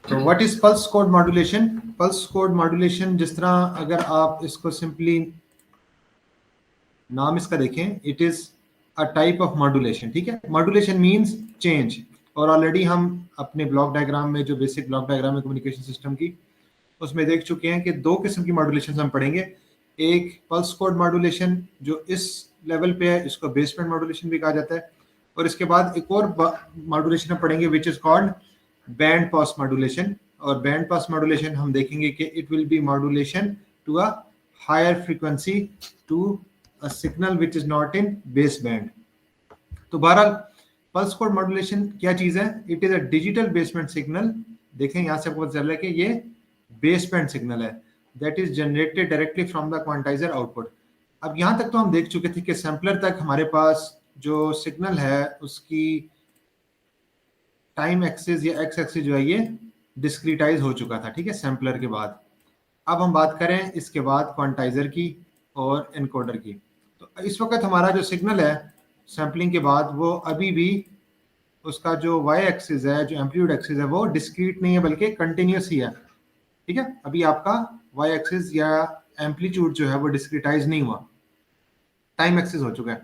तो what is pulse code modulation? Pulse code modulation, जिस तरह अगर आप इसको सिंपली नाम इसका देखें, it is a type of modulation. ठीक है, मॉड्यूलेशन मींस चेंज। और ऑलरेडी हम अपने ब्लॉक डायग्राम में, जो बेसिक ब्लॉक डायग्राम है कम्युनिकेशन सिस्टम की, उसमें देख चुके हैं कि दो किस्म की मॉड्यूलेशन हम पढ़ेंगे। एक पल्स कोड मॉड्यूलेशन जो इस लेवल पे है, इसको बेसबैंड मॉड्यूलेशन भी कहा जाता है। और इसके बाद एक और मॉड्यूलेशन हम पढ़ेंगे which is called band pass modulation. और बैंड पास मॉड्यूलेशन हम देखेंगे कि it will be modulation to a higher frequency to a signal which is not in base band. तो बहरहाल पल्स कोड मॉड्यूलेशन क्या चीज है? It is a digital baseband signal. देखें यहां से आपको पता चल रहा है कि ये बेसबैंड सिग्नल है that is generated directly from the quantizer output. अब यहां तक तो हम देख चुके थे कि सैम्पलर तक हमारे पास जो सिग्नल है उसकी टाइम एक्सिस या एक्स एक्सिस जो है ये डिस्क्रीटाइज हो चुका था। ठीक है, सैम्पलर के बाद। अब हम बात करें इसके बाद क्वांटाइजर की और एनकोडर की। तो इस वक्त हमारा जो सिग्नल है सैम्पलिंग के बाद, वो अभी भी उसका जो वाई एक्सिस है, जो एम्पलीट्यूड एक्सिस है, वो डिस्क्रीट नहीं है बल्कि कंटिन्यूस ही है। ठीक है, अभी आपका वाई एक्सिस या एम्पलीट्यूड जो है वो डिस्क्रीटाइज नहीं हुआ, टाइम एक्सिस हो चुका है।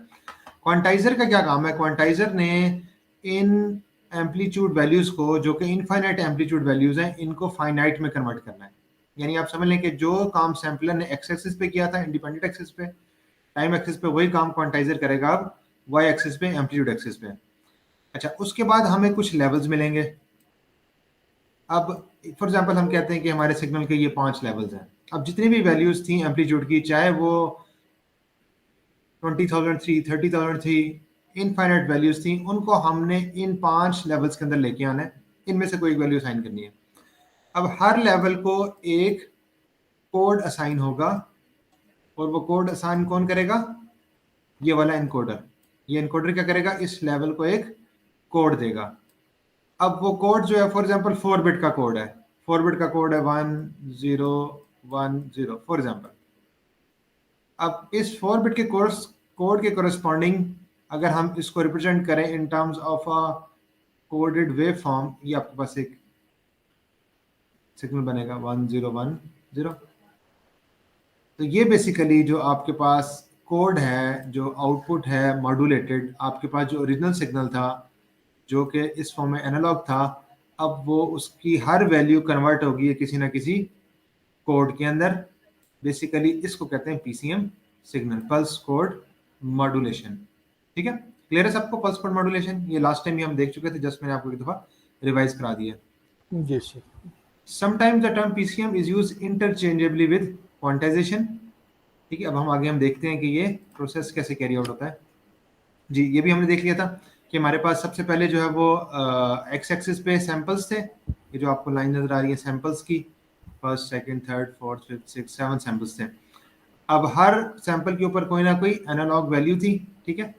क्वांटाइजर का क्या काम है? क्वांटाइजर ने इन एम्पलीट्यूड वैल्यूज को, जो कि इनफाइनाइट एम्पलीट्यूड वैल्यूज हैं, इनको फाइनाइट में कन्वर्ट करना है। यानी आप समझ लें कि जो काम सैम्पलर ने एक्स एक्सिस पे किया था, इंडिपेंडेंट एक्सिस पे, टाइम एक्सिस पे, वही काम क्वांटाइजर करेगा अब वाई एक्सिस पे, एम्पलीट्यूड एक्सिस पे। अच्छा, उसके बाद हमें कुछ लेवल्स मिलेंगे। अब फॉर एग्जांपल हम कहते हैं कि हमारे सिग्नल के ये 5 लेवल्स हैं। अब जितनी भी वैल्यूज थी एम्पलीट्यूड की, चाहे वो 20,000 थी, 30,000 थी, इनफाइनाइट वैल्यूज थी, उनको हमने इन 5 लेवल्स के अंदर लेके आना है। इनमें से कोई एक वैल्यू असाइन करनी है। अब हर लेवल को एक कोड असाइन होगा, और वो कोड असाइन कौन करेगा? ये वाला एनकोडर। ये एनकोडर क्या करेगा? इस लेवल को एक कोड देगा। अब वो कोड जो है, फॉर एग्जांपल 4 बिट का कोड है, 4 बिट का कोड है 1010 फॉर एग्जांपल। अब इस 4 बिट के कोड के कोरस्पॉन्डिंग अगर हम इसको रिप्रेजेंट करें इन terms of a coded wave form, ये आपके पास एक सिग्नल बनेगा 1010। तो ये बेसिकली जो आपके पास कोड है, जो आउटपुट है मॉड्यूलेटेड, आपके पास जो ओरिजिनल सिग्नल था जो कि इस फॉर्म में एनालॉग था, अब वो उसकी हर वैल्यू कन्वर्ट होगी किसी ना किसी कोड के अंदर। बेसिकली इसको कहते हैं PCM signal, pulse code modulation. ठीक है, क्लियर है सबको? पल्स कोड मॉड्यूलेशन ये लास्ट टाइम ही हम देख चुके थे, जस्ट मैंने आपको एक दफा रिवाइज करा दिया। जी sir. Sometimes the term PCM is use interchangeably with quantization. ठीक है, अब हम आगे हम देखते हैं कि ये प्रोसेस कैसे कैरी आउट होता है। जी, ये भी हमने देख लिया था कि हमारे पास सबसे पहले जो है वो एक्स एक्सिस पे सैंपल्स थे। ये जो आपको लाइन नजर आ रही है सैंपल्स की, first, second, third, fourth, fifth, six, 7 samples थे। अब हर सैंपल के ऊपर कोई ना कोई एनालॉग वैल्यू थी। ठीक है,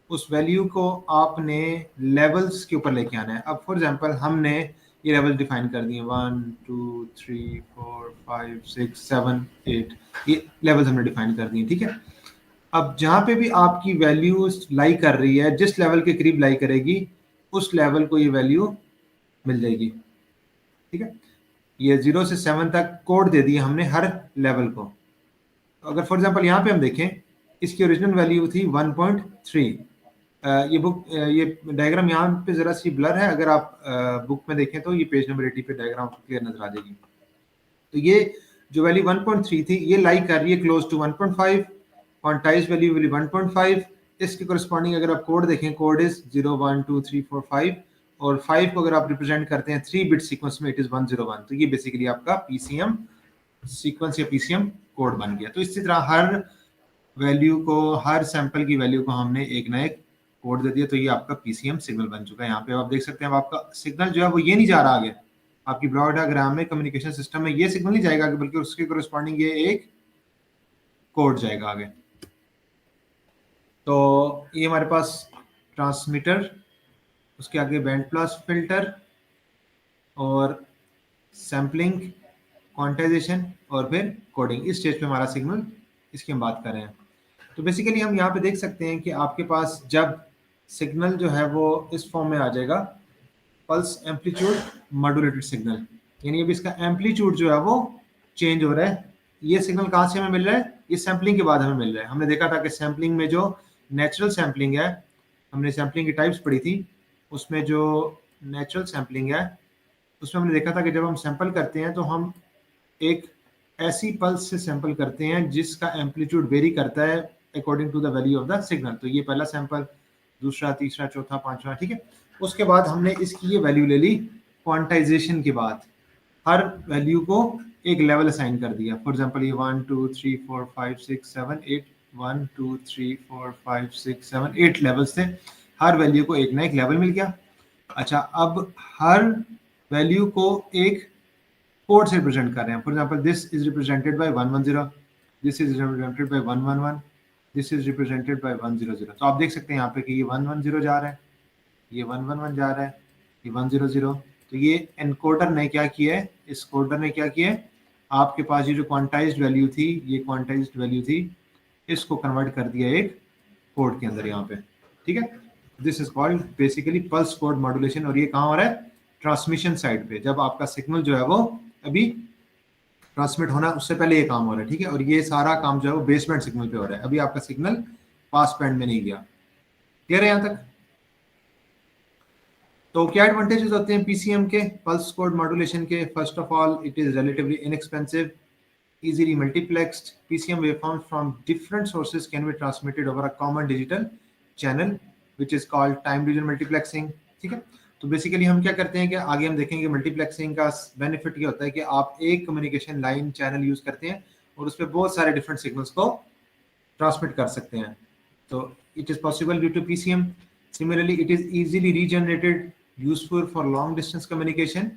उस वैल्यू को आपने लेवल्स के ऊपर लेके आना है। अब फॉर एग्जांपल हमने ये लेवल डिफाइन कर दिए 1 2 3 4 5 6 7 8, ये लेवल्स हमने डिफाइन कर दिए। ठीक है, अब जहां पे भी आपकी वैल्यू लाई कर रही है, जिस लेवल के करीब लाई करेगी, उस लेवल को ये वैल्यू मिल जाएगी। ठीक है, ये 0 से 7 तक कोड दे दिए हमने हर लेवल को। अगर फॉर एग्जांपल यहाँ पे हम देखें, इसकी ओरिजिनल वैल्यू थी 1.3। ये डायग्राम यहाँ पे जरा सी ब्लर है, अगर आप बुक में देखें तो ये पेज नंबर 80 पे डायग्राम क्लियर नजर आ जाएगी। तो ये जो वैल्यू 1.3 थी, ये लाई कर रही है close to 1.5। Quantize value will 1.5। इसके कोरस्पॉन्डिंग अगर आप कोड देखें, कोड इज 0 1 2 3 4 5, और 5 को अगर आप रिप्रेजेंट करते हैं 3 बिट सीक्वेंस में, इट इज 101। तो ये बेसिकली आपका पीसीएम सीक्वेंस या पीसीएम कोड बन गया। तो इसी तरह हर वैल्यू को, हर सैंपल की वैल्यू को हमने एक ना एक कोड दे दिया, तो ये आपका पीसीएम सिग्नल बन चुका है। यहाँ पे आप देख सकते हैं, अब आपका सिग्नल जो है वो ये नहीं जा रहा आगे, आपकी ब्लॉक डायग्राम में, कम्युनिकेशन सिस्टम में ये सिग्नल नहीं जाएगा आगे, बल्कि उसके कोरस्पॉन्डिंग ये एक कोड जाएगा आगे। तो ये हमारे पास ट्रांसमीटर, उसके आगे बैंड पास फिल्टर और सैम्पलिंग, क्वांटाइजेशन और फिर कोडिंग। इस स्टेज पे हमारा सिग्नल, इसकी हम बात कर रहे हैं। तो बेसिकली हम यहाँ पे देख सकते हैं कि आपके पास जब सिग्नल जो है वो इस फॉर्म में आ जाएगा, पल्स एम्पलीट्यूड मॉड्यूलेटेड सिग्नल, यानी अब इसका एम्पलीट्यूड जो है वो चेंज हो रहा है। ये सिग्नल कहाँ से हमें मिल रहा है? ये सैम्पलिंग के बाद हमें मिल रहा है। हमने देखा था कि सैम्पलिंग में जो नेचुरल सैम्पलिंग है, हमने सैम्पलिंग की टाइप्स पढ़ी थी, उसमें जो नेचुरल सैम्पलिंग है उसमें हमने देखा था कि जब हम सैंपल करते हैं तो हम एक ऐसी पल्स से सैंपल करते हैं जिसका एम्पलीट्यूड वेरी करता है according to the value of the signal. तो ये पहला सैंपल, दूसरा, तीसरा, चौथा, पांचवा, ठीक है। उसके बाद हमने इसकी ये वैल्यू ले ली क्वांटाइजेशन के बाद, हर वैल्यू को एक लेवल असाइन कर दिया। फॉर एग्जांपल ये 1 2 3 4 5 6 7 8 1 2 3 4 5 6 7 8 लेवल्स थे, हर वैल्यू को एक ना एक लेवल मिल गया। अच्छा, अब हर वैल्यू को एक कोड से रिप्रेजेंट कर रहे हैं। For example this is represented by 110, this is represented by 111, this is represented by 100। तो आप देख सकते हैं यहाँ पे कि ये 110 जा रहा है, ये 111 जा रहा है, ये 100। तो ये एनकोडर ने क्या किया है, इस कोडर ने क्या किया है, आपके पास ये जो क्वांटाइज्ड वैल्यू थी, ये क्वांटाइज्ड वैल्यू थी, इसको कन्वर्ट कर दिया एक कोड के अंदर यहाँ पे, ठीक है। This is called basically pulse code modulation. और ये कहाँ हो रहा है? ट्रांसमिशन साइड पे, जब आपका सिग्नल जो है वो अभी ट्रांसमिट होना उससे पहले ये काम हो रहा है, ठीक है। और ये सारा काम जो है वो बेसबैंड सिग्नल पे हो रहा है, अभी आपका सिग्नल पास बैंड में नहीं गया। क्लियर है यहाँ तक? तो क्या एडवांटेजेस होते हैं पीसीएम के, पल्स कोड मॉड्यूलेशन के? First of all, it is relatively inexpensive, easily multiplexed. PCM waveforms from different sources can be transmitted over a common digital channel, which is called time division multiplexing. ठीक है। तो basically हम क्या करते हैं कि आगे हम देखेंगे मल्टीप्लेक्सिंग का बेनिफिट ये होता है कि आप एक कम्युनिकेशन लाइन चैनल यूज करते हैं और उसपे बहुत सारे डिफरेंट सिग्नल्स को ट्रांसमिट कर सकते हैं। तो it is possible due to PCM. Similarly it is easily regenerated, useful for long distance communication.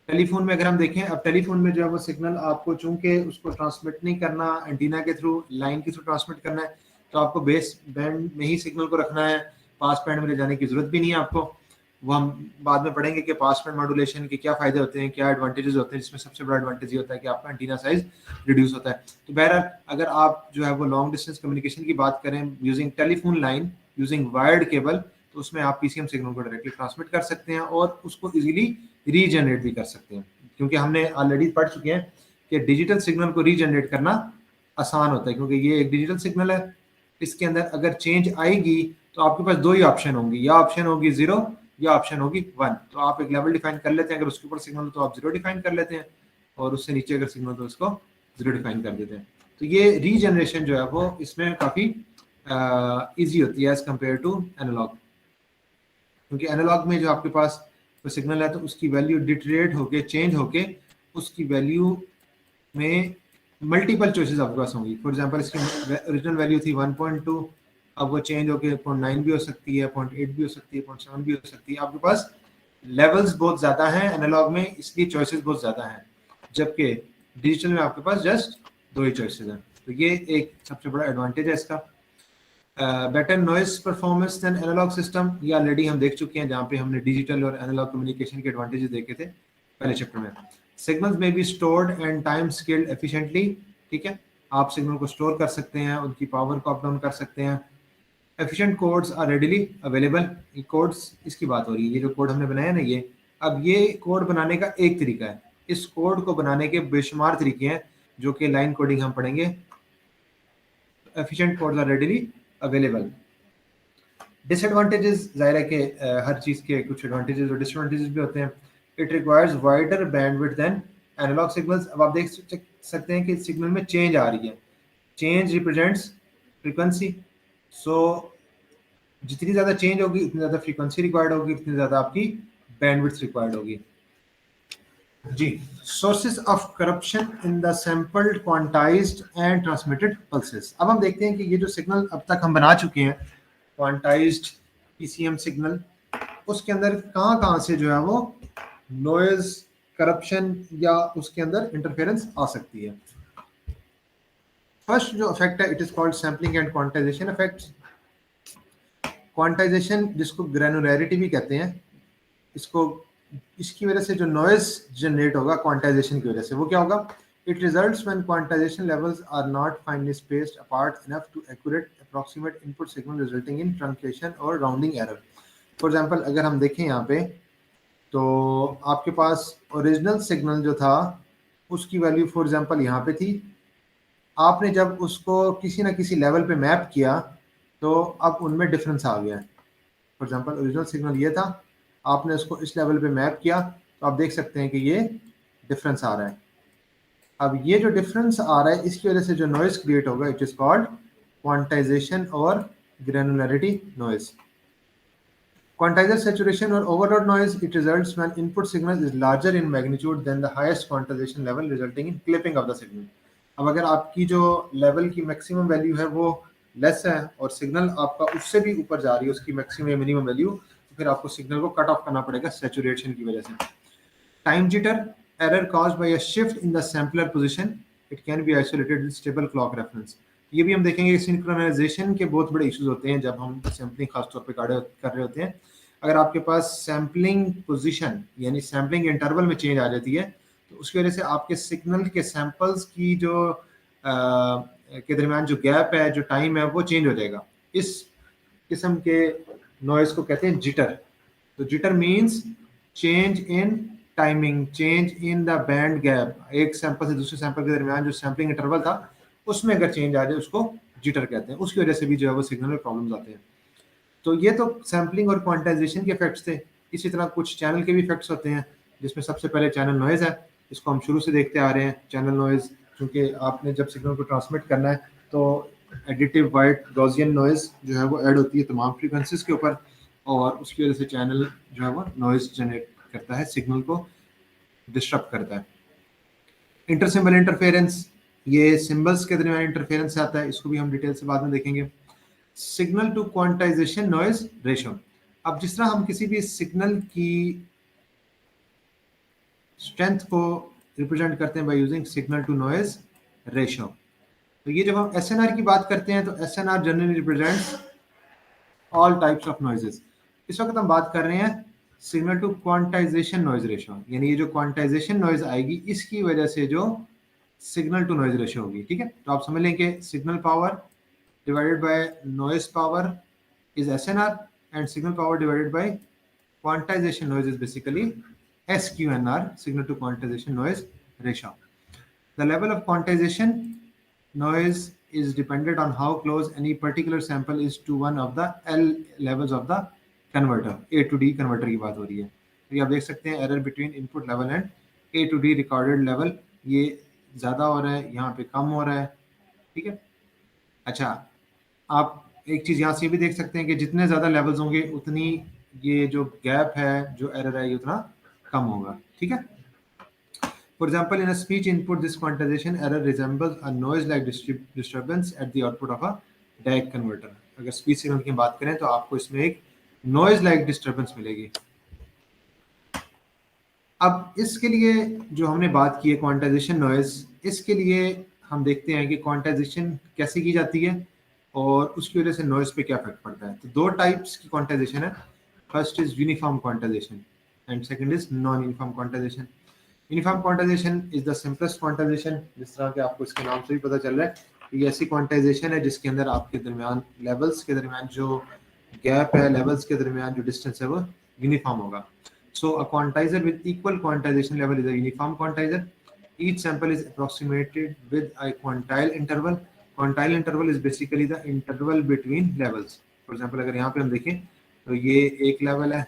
Telephone में अगर हम देखें, अब टेलीफोन में जो है वो सिग्नल आपको चूंकि उसको ट्रांसमिट नहीं करना एंटीना के थ्रू, लाइन के थ्रू ट्रांसमिट करना है, तो आपको बेस बैंड में ही सिग्नल को रखना है, पास बैंड में ले जाने की जरूरत भी नहीं है आपको। वो हम बाद में पढ़ेंगे कि पास बैंड मॉड्यूलेशन के क्या फायदे होते हैं, क्या एडवांटेजेस होते हैं, जिसमें सबसे बड़ा एडवांटेज ये होता है कि आपका एंटीना साइज रिड्यूस होता है। तो बहरहाल अगर आप जो है वो लॉन्ग डिस्टेंस कम्युनिकेशन की बात करें using telephone line, using wired cable, तो उसमें आप पीसीएम सिग्नल को डायरेक्टली ट्रांसमिट कर सकते हैं और उसको इजीली रीजनरेट भी कर सकते हैं, क्योंकि हमने ऑलरेडी पढ़ चुके हैं कि डिजिटल सिग्नल को रीजनरेट करना आसान होता है, क्योंकि ये एक डिजिटल सिग्नल है। इसके अंदर अगर चेंज आएगी तो आपके पास दो ही ऑप्शन होंगी, या ऑप्शन होगी 0 या ऑप्शन होगी 1। तो आप एक लेवल डिफाइन कर लेते हैं, अगर उसके ऊपर सिग्नल तो आप 0 डिफाइन कर लेते हैं, और उससे नीचे अगर सिग्नल तो उसको 0 डिफाइन कर देते हैं। तो ये रीजनरेशन जो है वो इसमें काफ़ी ईजी होती है एज कम्पेयर टू एनालॉग, क्योंकि एनालॉग में जो आपके पास कोई सिग्नल है तो उसकी वैल्यू डिटरेट होके, चेंज होके, उसकी वैल्यू में मल्टीपल चॉइसेस आपके पास होंगी। फॉर एग्जांपल इसकी ओरिजिनल वैल्यू थी 1.2, अब वो चेंज होके 0.9 भी हो सकती है, 0.8 भी हो सकती है, 0.7 भी हो सकती है। आपके पास लेवल्स बहुत ज़्यादा हैं एनालॉग में, इसलिए चॉइसेस बहुत ज़्यादा हैं, जबकि डिजिटल में आपके पास जस्ट 2 ही चॉइसेस हैं। तो ये एक सबसे बड़ा एडवांटेज है इसका। Better noise performance than analog system, ये ऑलरेडी हम देख चुके हैं, जहाँ पे हमने डिजिटल और एनालॉग कम्युनिकेशन के एडवांटेजेस देखे थे पहले चैप्टर में। सिग्नल्स में be stored and time scaled efficiently, ठीक है, आप सिग्नल को स्टोर कर सकते हैं, उनकी पावर को अप डाउन कर सकते हैं। Efficient codes are readily available, ये कोड्स इसकी बात हो रही है, ये जो कोड हमने बनाया ना ये, अब ये कोड बनाने का एक तरीका है, इस कोड को बनाने के बेशुमार तरीके हैं जो कि लाइन कोडिंग हम पढ़ेंगे। Efficient codes are readily available. Disadvantages, जाहिर है कि हर चीज़ के कुछ एडवांटेजेस और डिसएडवांटेजेस भी होते हैं। It requires wider bandwidth than analog signals. अब आप देख सकते हैं कि सिग्नल में चेंज आ रही है, चेंज रिप्रेजेंट्स फ्रीक्वेंसी, सो जितनी ज़्यादा चेंज होगी उतनी ज़्यादा फ्रीक्वेंसी रिक्वायर्ड होगी, उतनी ज़्यादा आपकी बैंडविड्थ रिक्वायर्ड होगी। जी, sources of corruption in the sampled, quantized and transmitted pulses. अब हम देखते हैं कि ये जो सिग्नल अब तक हम बना चुके हैं क्वांटाइज्ड पीसीएम सिग्नल, उसके अंदर कहाँ कहाँ से जो है वो नॉइज, करप्शन या उसके अंदर इंटरफेरेंस आ सकती है। फर्स्ट जो इफेक्ट है, it is called sampling and quantization effect. Quantization, जिसको ग्रैनुलैरिटी भी कहते हैं, इसको, इसकी वजह से जो नॉइज जनरेट होगा क्वांटाइजेशन की वजह से, वो क्या होगा? It results when quantization levels are not finely spaced apart enough to accurate approximate input signal, resulting in truncation और राउंडिंग एरर। फॉर एग्जांपल अगर हम देखें यहाँ पे, तो आपके पास ओरिजिनल सिग्नल जो था उसकी वैल्यू फॉर एग्जांपल यहाँ पे थी, आपने जब उसको किसी ना किसी लेवल पे मैप किया तो अब उनमें डिफरेंस आ गया है। फॉर एग्जांपल ओरिजिनल सिग्नल ये था, आपने उसको इस लेवल पे मैप किया तो आप देख सकते हैं कि ये डिफरेंस आ रहा है। अब ये जो डिफरेंस आ रहा है इसकी वजह से जो नॉइज क्रिएट होगा इट इज कॉल्ड क्वांटाइजेशन और ग्रैनुलरिटी noise. Quantizer saturation or overload noise, it results when input signal is larger in magnitude than the highest quantization level, resulting in clipping of the signal. अब अगर आपकी जो level की maximum value है वो less है और सिग्नल आपका उससे भी ऊपर जा रही है उसकी मैक्सिमम या मिनिमम वैल्यू, तो फिर आपको सिग्नल को कट ऑफ करना पड़ेगा सैचुरेशन की वजह से। Time jitter, error caused by a shift in the sampler position, it can be isolated with stable clock reference. ये भी हम देखेंगे सिंक्रोनाइजेशन के बहुत बड़े इश्यूज होते हैं जब हम सैम्पलिंग खासतौर पे कर रहे होते हैं। अगर आपके पास सैम्पलिंग पोजीशन यानी सैम्पलिंग इंटरवल में चेंज आ जाती है तो उसकी वजह से आपके सिग्नल के सैंपल्स की जो के दरमियान जो गैप है, जो टाइम है, वो चेंज हो जाएगा। इस किस्म के नॉइज को कहते हैं जिटर। तो jitter means change in timing, change in the band gap, एक सैंपल से दूसरे सैंपल के दरमियान जो सैम्पलिंग इंटरवल था उसमें अगर चेंज आ जाए उसको जिटर कहते हैं। उसकी वजह से भी जो है वो सिग्नल में प्रॉब्लम्स आते हैं। तो ये तो सैम्पलिंग और क्वांटाइजेशन के इफेक्ट्स थे। इसी तरह कुछ चैनल के भी इफेक्ट्स होते हैं जिसमें सबसे पहले चैनल नॉइज है। इसको हम शुरू से देखते आ रहे हैं। चैनल नॉइज, क्योंकि आपने जब सिग्नल को ट्रांसमिट करना है तो एडिटिव वाइट गॉसियन नॉइज जो है वो ऐड होती है तमाम फ्रीक्वेंसीज के ऊपर और उसकी वजह से चैनल जो है वो नॉइज जनरेट करता है, सिग्नल को डिस्टर्ब करता है। इंटर सिंबल इंटरफेरेंस, ये सिंबल्स के दरमियान इंटरफेरेंस से आता है, इसको भी हम डिटेल से बाद में देखेंगे। Signal to quantization noise ratio, अब जिस तरह हम किसी भी सिग्नल की स्ट्रेंथ को रिप्रेजेंट करते हैं by using signal to noise ratio, तो ये जब हम एसएनआर की बात करते हैं तो SNR generally represents all types of noises. इस वक्त हम बात कर रहे हैं signal to quantization noise ratio, यानी ये जो क्वांटाइजेशन नॉइज आएगी इसकी वजह से जो सिग्नल टू नॉइज रेशियो होगी। ठीक है, तो आप समझ लें कि signal power divided by noise power is SNR and signal power divided by quantization noise is basically SQNR, signal to quantization noise ratio. The level of quantization noise is dependent on how close any particular sample is to one of the L levels of the converter. A to D converter की बात हो रही है। तो ये आप देख सकते हैं error between input level and A to D recorded level, ये ज़्यादा हो रहा है, यहाँ पे कम हो रहा है। ठीक है, अच्छा आप एक चीज यहाँ से भी देख सकते हैं कि जितने ज्यादा लेवल्स होंगे उतनी ये जो गैप है, जो एरर है, ये उतना कम होगा। ठीक है, for example in a speech input this quantization error resembles a noise like disturbance at the output of a direct converter. अगर स्पीच सिग्नल की बात करें तो आपको इसमें एक नॉइज लाइक डिस्टर्बेंस मिलेगी। अब इसके लिए जो हमने बात की है क्वांटाइजेशन नॉइज, इसके लिए हम देखते हैं कि क्वांटाइजेशन कैसे की जाती है और उसकी वजह से नॉइज पे क्या इफेक्ट पड़ता है। तो दो टाइप्स की क्वांटाइजेशन है, first is uniform quantization and second is non uniform quantization. Uniform quantization is the simplest quantization, जिस तरह के आपको इसके नाम से भी पता चल रहा है कि ये ऐसी क्वांटाइजेशन है जिसके अंदर आपके दरमियान लेवल्स के दरमियान जो गैप है, लेवल्स के दरमियान जो डिस्टेंस है वो यूनिफॉर्म होगा। So a quantizer with equal quantization level is a uniform quantizer. Each sample is approximated with a quantile interval. Quantile interval is basically the interval between levels. For example, अगर यहाँ पे हम देखें तो ये एक लेवल है,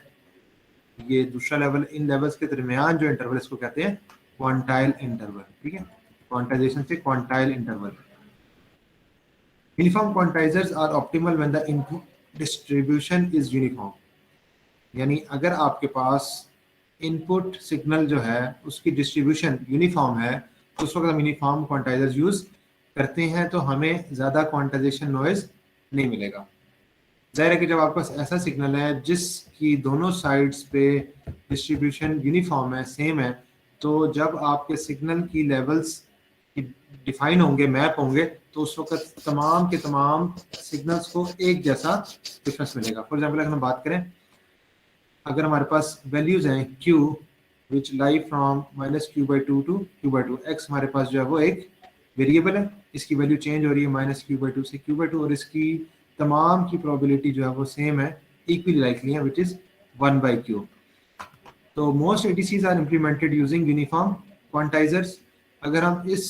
ये दूसरा लेवल, इन लेवल्स के दरमियान जो इंटरवल इसको कहते हैं क्वांटाइल इंटरवल। ठीक है, क्वांटाइजेशन से quantile interval. Uniform quantizers are optimal when the input distribution is uniform, यानी अगर आपके पास इनपुट सिग्नल जो है उसकी डिस्ट्रीब्यूशन यूनिफॉर्म है तो उस वक्त हम यूनिफॉर्म क्वांटाइजर्स यूज करते हैं तो हमें ज़्यादा क्वांटाइजेशन नॉइज नहीं मिलेगा। जाहिर है कि जब आपके पास ऐसा सिग्नल है जिसकी दोनों साइड्स पे डिस्ट्रीब्यूशन यूनिफॉर्म है, सेम है, तो जब आपके सिग्नल की लेवल्स डिफाइन होंगे, मैप होंगे, तो उस वक्त तमाम के तमाम सिग्नल्स को एक जैसा डिफरेंस मिलेगा। फॉर एग्जाम्पल अगर हम बात करें, अगर हमारे पास वैल्यूज हैं q which lie from -q/2 to q/2, x हमारे पास जो है वो एक वेरिएबल है, इसकी वैल्यू चेंज हो रही है -q/2 से q/2 और इसकी तमाम की प्रोबेबिलिटी जो है वो सेम है, इक्वली लाइकली है, विच इज 1/q। तो most ADCs are implemented using uniform quantizers. अगर हम इस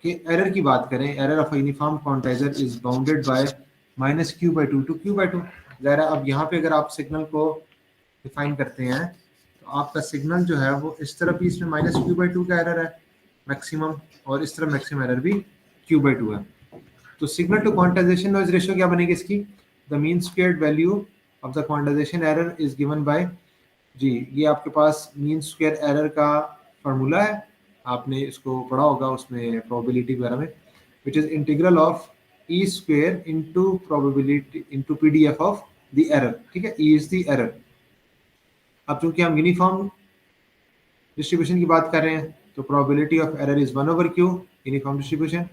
के एरर की बात करें, error of uniform quantizer is bounded by minus q by two to q by two. ज़रा अब यहाँ पे अगर आप सिग्नल को डिफाइन करते हैं तो आपका सिग्नल जो है वो इस तरफ भी इसमें माइनस क्यू बाई टू का एरर है मैक्सिमम, और इस तरफ मैक्सिमम एरर भी क्यू बाई टू है। तो signal to quantization noise ratio क्या बनेगी इसकी? The mean squared value of the quantization error is given by, जी ये आपके पास मीन स्क्वायर एरर का फार्मूला है, आपने इसको पढ़ा होगा उसमें प्रोबेबिलिटी वगैरह में, which is integral of e square into probability into PDF of the error. ठीक है, ई इज द एरर। अब चूंकि हम यूनिफॉर्म डिस्ट्रीब्यूशन की बात कर रहे हैं तो probability of error is 1/q uniform distribution.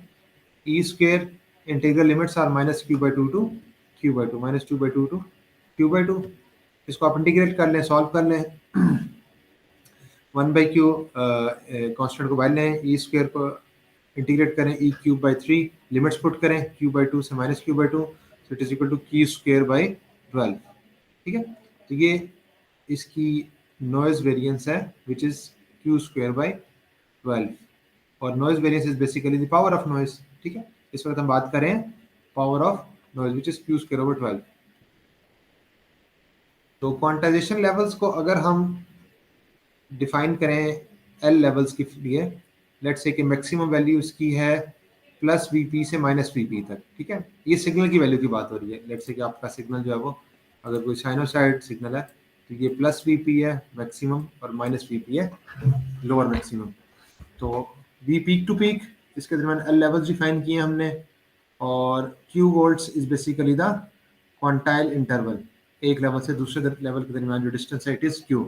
E square integral limits are minus q by two to q by two, minus two by two to q by two. इसको आप इंटीग्रेट कर लें, सॉल्व कर लें। 1/q कांस्टेंट को बाहर लें, ई square को इंटीग्रेट करें, e cube by 3 limits put करें क्यू बाई टू से minus q by two, so it is equal to q square by 12। ठीक है, तो ये इसकी नॉइज वेरिएंस है which is q square by 12, और noise variance is basically the power of noise. ठीक है, इस वक्त हम बात करें power of noise which is q square over 12। तो क्वांटाइजेशन लेवल्स को अगर हम डिफाइन करें एल लेवल्स के लिए, लेट्स से कि मैक्सिमम वैल्यू इसकी है प्लस वीपी से माइनस वीपी तक। ठीक है, ये सिग्नल की वैल्यू की बात हो रही है। लेट्स से कि आपका सिग्नल जो है वो अगर कोई साइनोसाइड सिग्नल है तो ये प्लस वीपी है मैक्सिमम और माइनस वीपी है लोअर मैक्सिमम। तो वी पीक टू पीक इसके दरमियान एल लेवल्स डिफाइन किए हमने, और Q volts is basically the quantile interval, एक लेवल से दूसरे लेवल के दरमियान जो डिस्टेंस है इट इज क्यू।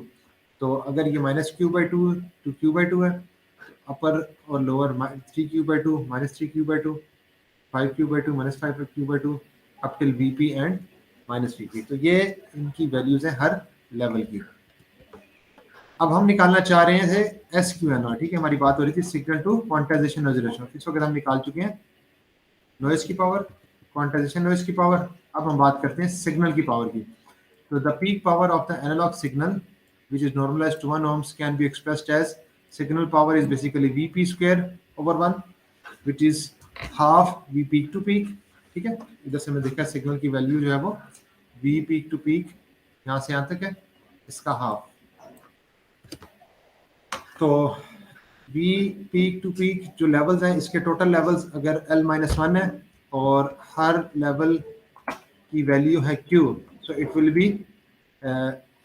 तो अगर ये minus q by two to q by two है, अपर और lower 3q by two minus 3q by two, 5q by two minus 5q by two, up till VP and minus VP. तो ये इनकी values है हर level की। अब हम निकालना चाह रहे थे एस क्यू एन आर। ठीक है, हमारी बात हो रही थी signal to quantization noise ratio, इस वक्त हम निकाल चुके हैं नॉइज की पावर, क्वांटाइजेशन नॉइज की पावर। अब हम बात करते हैं सिग्नल की पावर की। तो the peak power of the analog signal which is normalized to 1 ohms can be expressed as signal power is basically Vp square over 1 which is half V peak to peak। ठीक है, इधर से मैं देखा signal की value जो है वो V peak to peak यहाँ से यहाँ तक है, इसका हाफ। तो V peak to peak जो लेवल्स हैं इसके टोटल लेवल्स अगर L-1 है और हर लेवल की वैल्यू है Q, so it will be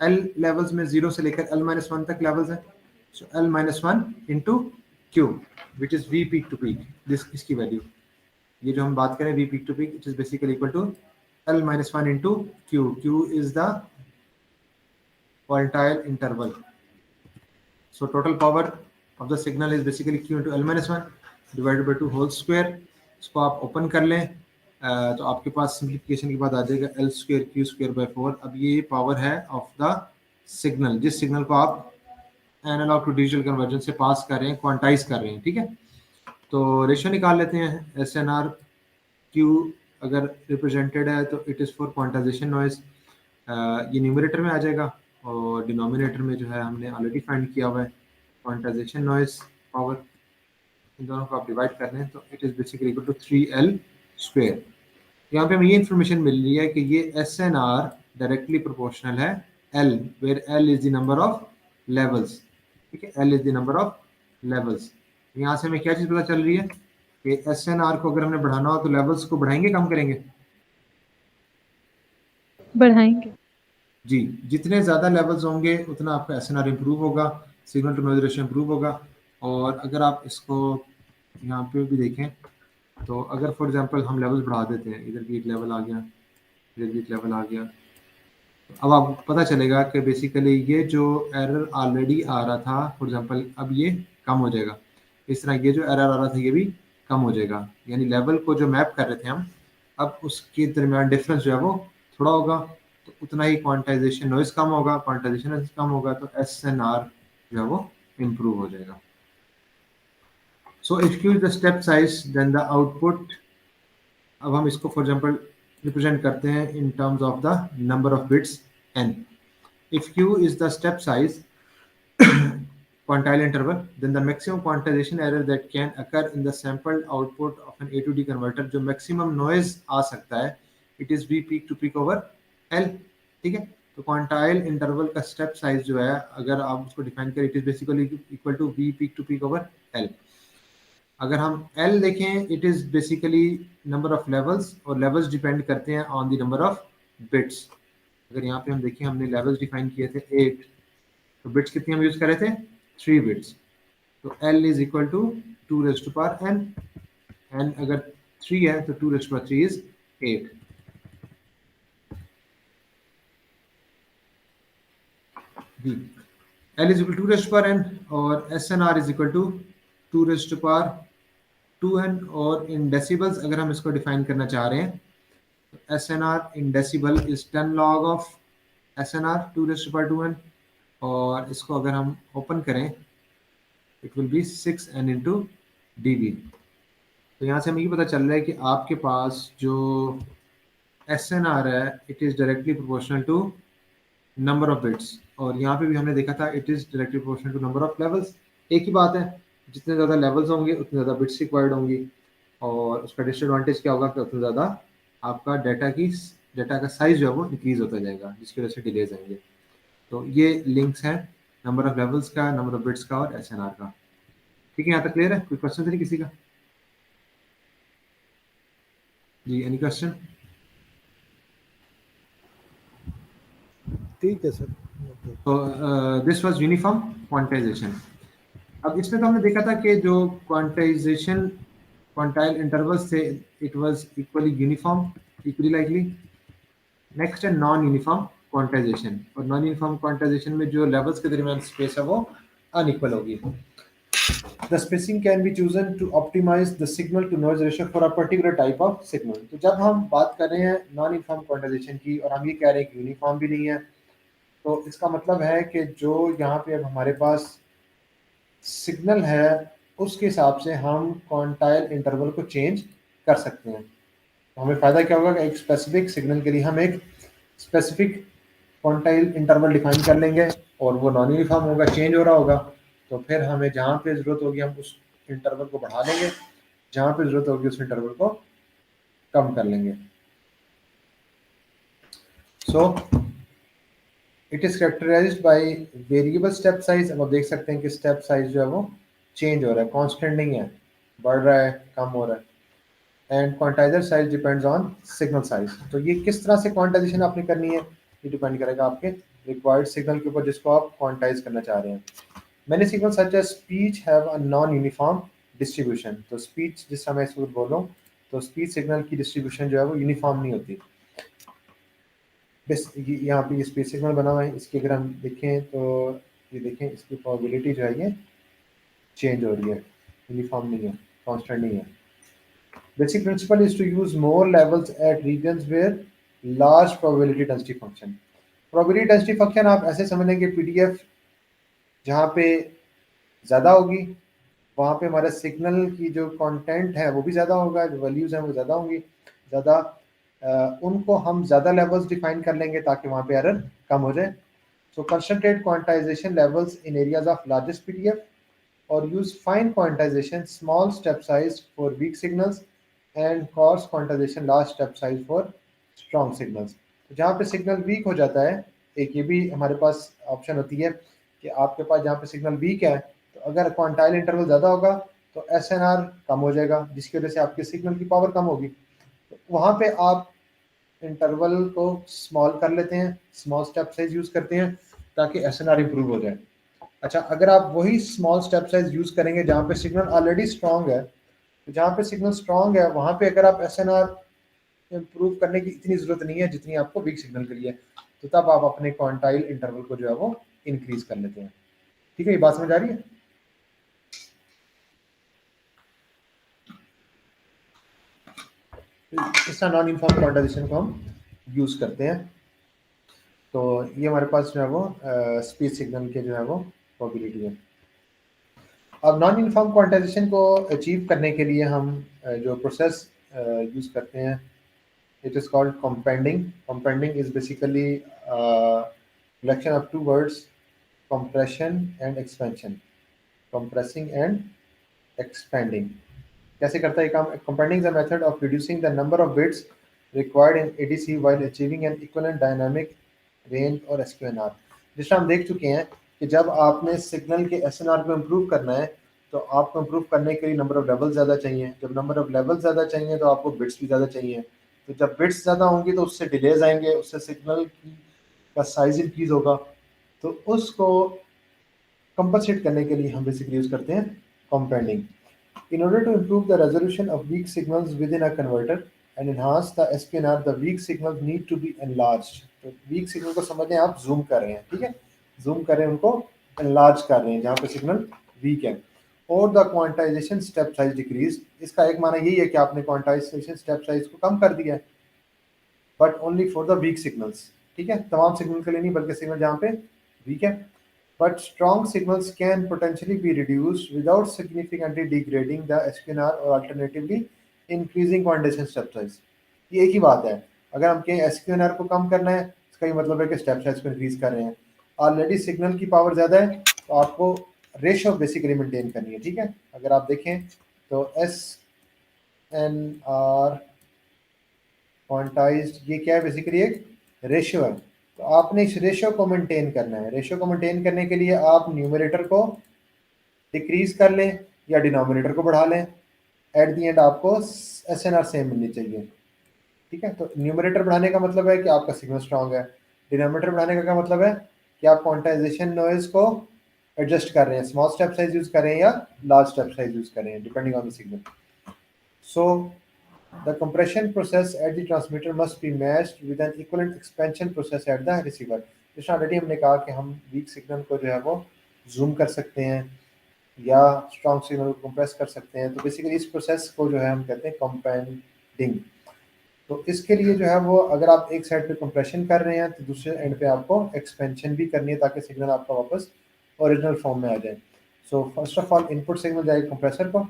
L levels में 0 से लेकर L-1 तक लेवल्स हैं, so L-1 into Q which is V peak to peak, this इसकी वैल्यू, ये जो हम बात करें V peak to peak it is basically equal to L-1 into Q। Q is the quantile interval, so total power of the signal is basically Q into L-1 divided by 2 whole square. इसको आप open कर लें तो आपके पास simplification के बाद आ जाएगा L square Q square by 4। अब ये पावर है ऑफ द सिग्नल, जिस सिग्नल को आप एनालॉग टू डिजिटल कन्वर्जन से पास कर रहे हैं, क्वांटाइज कर रहे हैं। ठीक है, तो रेशियो निकाल लेते हैं। एस एन आर क्यू अगर रिप्रेजेंटेड है तो it is for quantization noise, ये न्यूमरेटर में आ जाएगा, और डिनोमिनेटर में जो है हमने ऑलरेडी फाइंड किया हुआ है क्वांटाइजेशन नॉइज पावर। इन दोनों को आप डिवाइड कर लें तो it is basically equal to 3L square. यहाँ पे हमें ये इन्फॉर्मेशन मिल रही है कि ये S N R directly proportional है L, where L is the number of levels. ठीक है, L is the number of levels. यहाँ से हमें क्या चीज़ पता चल रही है कि एस एन आर को अगर हमने बढ़ाना हो तो लेवल्स को बढ़ाएंगे कम करेंगे? बढ़ाएंगे जी, जितने ज़्यादा लेवल्स होंगे उतना आपका एस एन आर इम्प्रूव होगा, signal to noise ratio improve होगा। और अगर आप इसको यहाँ पे भी देखें तो अगर फॉर एग्जांपल हम लेवल्स बढ़ा देते हैं, इधर भी एक लेवल आ गया, इधर भी एक लेवल आ गया, अब आपको पता चलेगा कि बेसिकली ये जो एरर ऑलरेडी आ रहा था फॉर एग्जांपल अब ये कम हो जाएगा। इस तरह ये जो एरर आ रहा था ये भी कम हो जाएगा, यानी लेवल को जो मैप कर रहे थे हम अब उसके दरमियान डिफरेंस जो है वो थोड़ा होगा, तो उतना ही क्वांटाइजेशन नॉइज कम होगा, क्वांटाइजेशन कम होगा तो एस एन आर जो है वो इम्प्रूव हो जाएगा। So if Q is the step size, then the output, अब हम इसको फॉर एग्जांपल रिप्रेजेंट करते हैं in terms of the number of bits n. If Q is the step size, quantile interval, then the maximum quantization error that can occur in the sampled output of an A to D converter, जो maximum noise आ सकता है, it is V peak to peak over L. ठीक है, तो quantile interval का step size जो है, अगर आप उसको डिफाइन करें, it is basically equal to V peak to peak over L. अगर हम L देखें, it is basically number of levels, और लेवल्स डिपेंड करते हैं on the number of bits. अगर यहाँ पे हम देखें, हमने लेवल्स डिफाइन किए थे 8, तो बिट्स कितनी हम यूज कर रहे थे, 3 बिट्स. तो L is equal to 2 raise to power n. n अगर 3 है तो 2 रेज़ टू पावर 3 इज 8. जी, L is equal to 2 raise to power n, और SNR is equal to 2 raise to power 2n. और इन डेसिबल्स अगर हम इसको डिफाइन करना चाह रहे हैं, तो SNR in decibel is 10 log of SNR 2 raise to power 2n. और इसको अगर हम ओपन करें, it will be 6n into dB. तो यहाँ से हमें ये पता चल रहा है कि आपके पास जो SNR है, it is directly proportional to number of bits. और यहाँ पे भी हमने देखा था, it is directly proportional to number of levels. एक ही बात है, जितने ज़्यादा लेवल्स होंगे उतने ज़्यादा बिट्स रिक्वायर्ड होंगी, और उसका डिसएडवांटेज क्या होगा कि उतना ज़्यादा आपका डाटा का साइज जो है वो इंक्रीज होता जाएगा, जिसकी वजह से डिलेज आएंगे. तो ये लिंक्स हैं नंबर ऑफ लेवल्स का, नंबर ऑफ बिट्स का और SNR का. ठीक है, यहाँ तक क्लियर है? कोई क्वेश्चन नहीं किसी का? जी, एनी क्वेश्चन? ठीक है सर. तो दिस वाज यूनिफॉर्म क्वांटाइजेशन. अब इसमें तो हमने देखा था कि जो क्वांटाइजेशन क्वांटाइल इंटरवल्स थे, it was equally uniform, equally likely. Next है नॉन यूनिफॉर्म क्वांटाइजेशन. और नॉन यूनिफॉर्म क्वांटाइजेशन में जो लेवल्स के दरमियान स्पेस है वो अनइक्वल होगी. The spacing can be chosen to optimize the signal to noise ratio for a particular type of signal. तो जब हम बात कर रहे हैं नॉन यूनिफॉर्म क्वांटाइजेशन की, और हम ये कह रहे हैं कि यूनिफॉर्म भी नहीं है, तो इसका मतलब है कि जो यहाँ पे अब हमारे पास सिग्नल है, उसके हिसाब से हम क्वांटाइल इंटरवल को चेंज कर सकते हैं. तो हमें फ़ायदा क्या होगा कि एक स्पेसिफिक सिग्नल के लिए हम एक स्पेसिफिक क्वांटाइल इंटरवल डिफाइन कर लेंगे, और वो नॉन यूनिफॉर्म होगा, चेंज हो रहा होगा. तो फिर हमें जहाँ पे ज़रूरत होगी हम उस इंटरवल को बढ़ा लेंगे, जहाँ पे ज़रूरत होगी उस इंटरवल को कम कर लेंगे. So it is characterized by variable step size. अब आप देख सकते हैं कि स्टेप साइज जो है वो चेंज हो रहा है, कांस्टेंट नहीं है, बढ़ रहा है, कम हो रहा है. And quantizer size depends on signal size. तो ये किस तरह से क्वांटाइजेशन आपने करनी है, ये डिपेंड करेगा आपके रिक्वायर्ड सिग्नल के ऊपर जिसको आप क्वांटाइज करना चाह रहे हैं. Many signals such as speech have a non-uniform distribution. तो speech जिस समय इसको बोलूँ, तो speech signal की distribution जो है वो uniform नहीं होती. बस यहाँ पे ये speech signal बना हुआ है, इसकी अगर हम देखें तो ये देखें, इसकी probability जो है ये change हो रही है, uniform नहीं है, constant नहीं है. Basic principle is to use more levels at regions where large probability density function. Probability density function आप ऐसे समझ लेंगे PDF जहाँ पे ज़्यादा होगी, वहाँ पे हमारे सिग्नल की जो कंटेंट है वो भी ज़्यादा होगा, जो वैल्यूज़ हैं वो ज़्यादा होंगी, ज़्यादा उनको हम ज़्यादा लेवल्स डिफाइन कर लेंगे ताकि वहाँ पे एरर कम हो जाए. So concentrate quantization levels in areas of largest PDF, और use fine quantization small step size for weak signals, and coarse quantization large step size for strong signals. तो जहाँ पे सिग्नल वीक हो जाता है, एक ये भी हमारे पास ऑप्शन होती है कि आपके पास जहाँ पे सिग्नल वीक है, तो अगर क्वांटाइल इंटरवल ज़्यादा होगा तो SNR कम हो जाएगा, जिसकी वजह से आपके सिग्नल की पावर कम होगी. तो वहाँ पे आप इंटरवल को स्मॉल कर लेते हैं, स्मॉल स्टेप साइज यूज़ करते हैं ताकि SNR इंप्रूव हो जाए. अच्छा, अगर आप वही स्मॉल स्टेप साइज यूज़ करेंगे जहाँ पे सिग्नल ऑलरेडी स्ट्रॉन्ग है, तो जहाँ पे सिग्नल स्ट्रॉन्ग है वहाँ पे अगर आप SNR इम्प्रूव करने की इतनी ज़रूरत नहीं है जितनी आपको वीक सिग्नल के लिए, तो तब आप अपने क्वांटाइल इंटरवल को जो है वो इंक्रीज कर लेते हैं. ठीक है, ये बात समझ आ रही है? इस तरह नॉन यूनिफॉर्म क्वांटाइजेशन को हम यूज़ करते हैं. तो ये हमारे पास जो है वो स्पीच सिग्नल के जो है वो प्रोबेबिलिटी है. अब नॉन यूनिफॉर्म क्वांटाइजेशन को अचीव करने के लिए हम जो प्रोसेस यूज़ करते हैं, it is called companding. Companding is basically collection of 2 words. compression and expansion, compressing and expanding। कैसे करता है ये काम? Compending is a method of reducing the number of bits required in ADC while achieving an equivalent dynamic range और SQNR। जिस तरह हम देख चुके हैं कि जब आपने सिग्नल के SNR को इम्प्रूव करना है तो आपको इम्प्रूव करने के लिए नंबर ऑफ लेवल ज़्यादा चाहिए, जब नंबर ऑफ लेवल ज़्यादा चाहिए तो आपको बिट्स भी ज़्यादा चाहिए, तो जब बिट्स ज़्यादा होंगी तो उससे डिलेज आएंगे, उससे सिग्नल का साइज इंक्रीज होगा, तो उसको कंपनसेट करने के लिए हम बेसिकली यूज़ करते हैं कंपेंडिंग। In order to improve the resolution of weak signals within a converter and enhance the SPNR, the weak signals need to be enlarged। तो weak signal को समझ लें आप zoom कर रहे हैं, ठीक है, zoom कर रहे हैं, उनको enlarge कर रहे हैं जहाँ पे सिग्नल weak है। और the quantization step size decrease, इसका एक माना यही है कि आपने quantization step size को कम कर दिया है, but only for the weak signals, ठीक है, तमाम सिग्नल के लिए नहीं बल्कि सिग्नल जहाँ पे weak है। But strong signals can potentially be reduced without significantly degrading the SPNR or alternatively increasing quantization step size। ये एक ही बात है, अगर हम कहें SPNR को कम करना है इसका ये मतलब है कि स्टेप साइज को इंक्रीज कर रहे हैं। ऑलरेडी सिग्नल की पावर ज़्यादा है तो आपको रेशो बेसिकली मेंटेन करनी है, ठीक है। अगर आप देखें तो SNR क्वांटाइज्ड ये क्या है, बेसिकली एक रेशियो है, तो आपने इस रेशियो को मेंटेन करना है। रेशियो को मेंटेन करने के लिए आप न्यूमरेटर को डिक्रीज कर लें या डिनोमिनेटर को बढ़ा लें, एट दी एंड आपको SNR सेम मिलनी चाहिए, ठीक है। तो न्यूमरेटर बढ़ाने का मतलब है कि आपका सिग्नल स्ट्रांग है, डिनोमिनेटर बढ़ाने का क्या मतलब है कि आप क्वांटाइजेशन नॉइज को एडजस्ट कर रहे हैं, स्मॉल स्टेप साइज यूज कर रहे हैं या लार्ज स्टेप साइज यूज कर रहे हैं depending on the signal. So the compression process at the transmitter must be matched with an equivalent expansion process at the receiver। जैसे ऑलरेडी हमने कहा कि हम वीक सिग्नल को जो है वो जूम कर सकते हैं या स्ट्रॉन्ग सिग्नल को कंप्रेस कर सकते हैं, तो बेसिकली इस प्रोसेस को जो है हम कहते हैं कंपेंडिंग। तो इसके लिए जो है वो अगर आप एक साइड पे कंप्रेशन कर रहे हैं तो दूसरे एंड पे आपको एक्सपेंशन भी करनी है ताकि सिग्नल आपका वापस ओरिजिनल फॉर्म में आ जाए। So first of all input signal जाएगी कंप्रेसर को,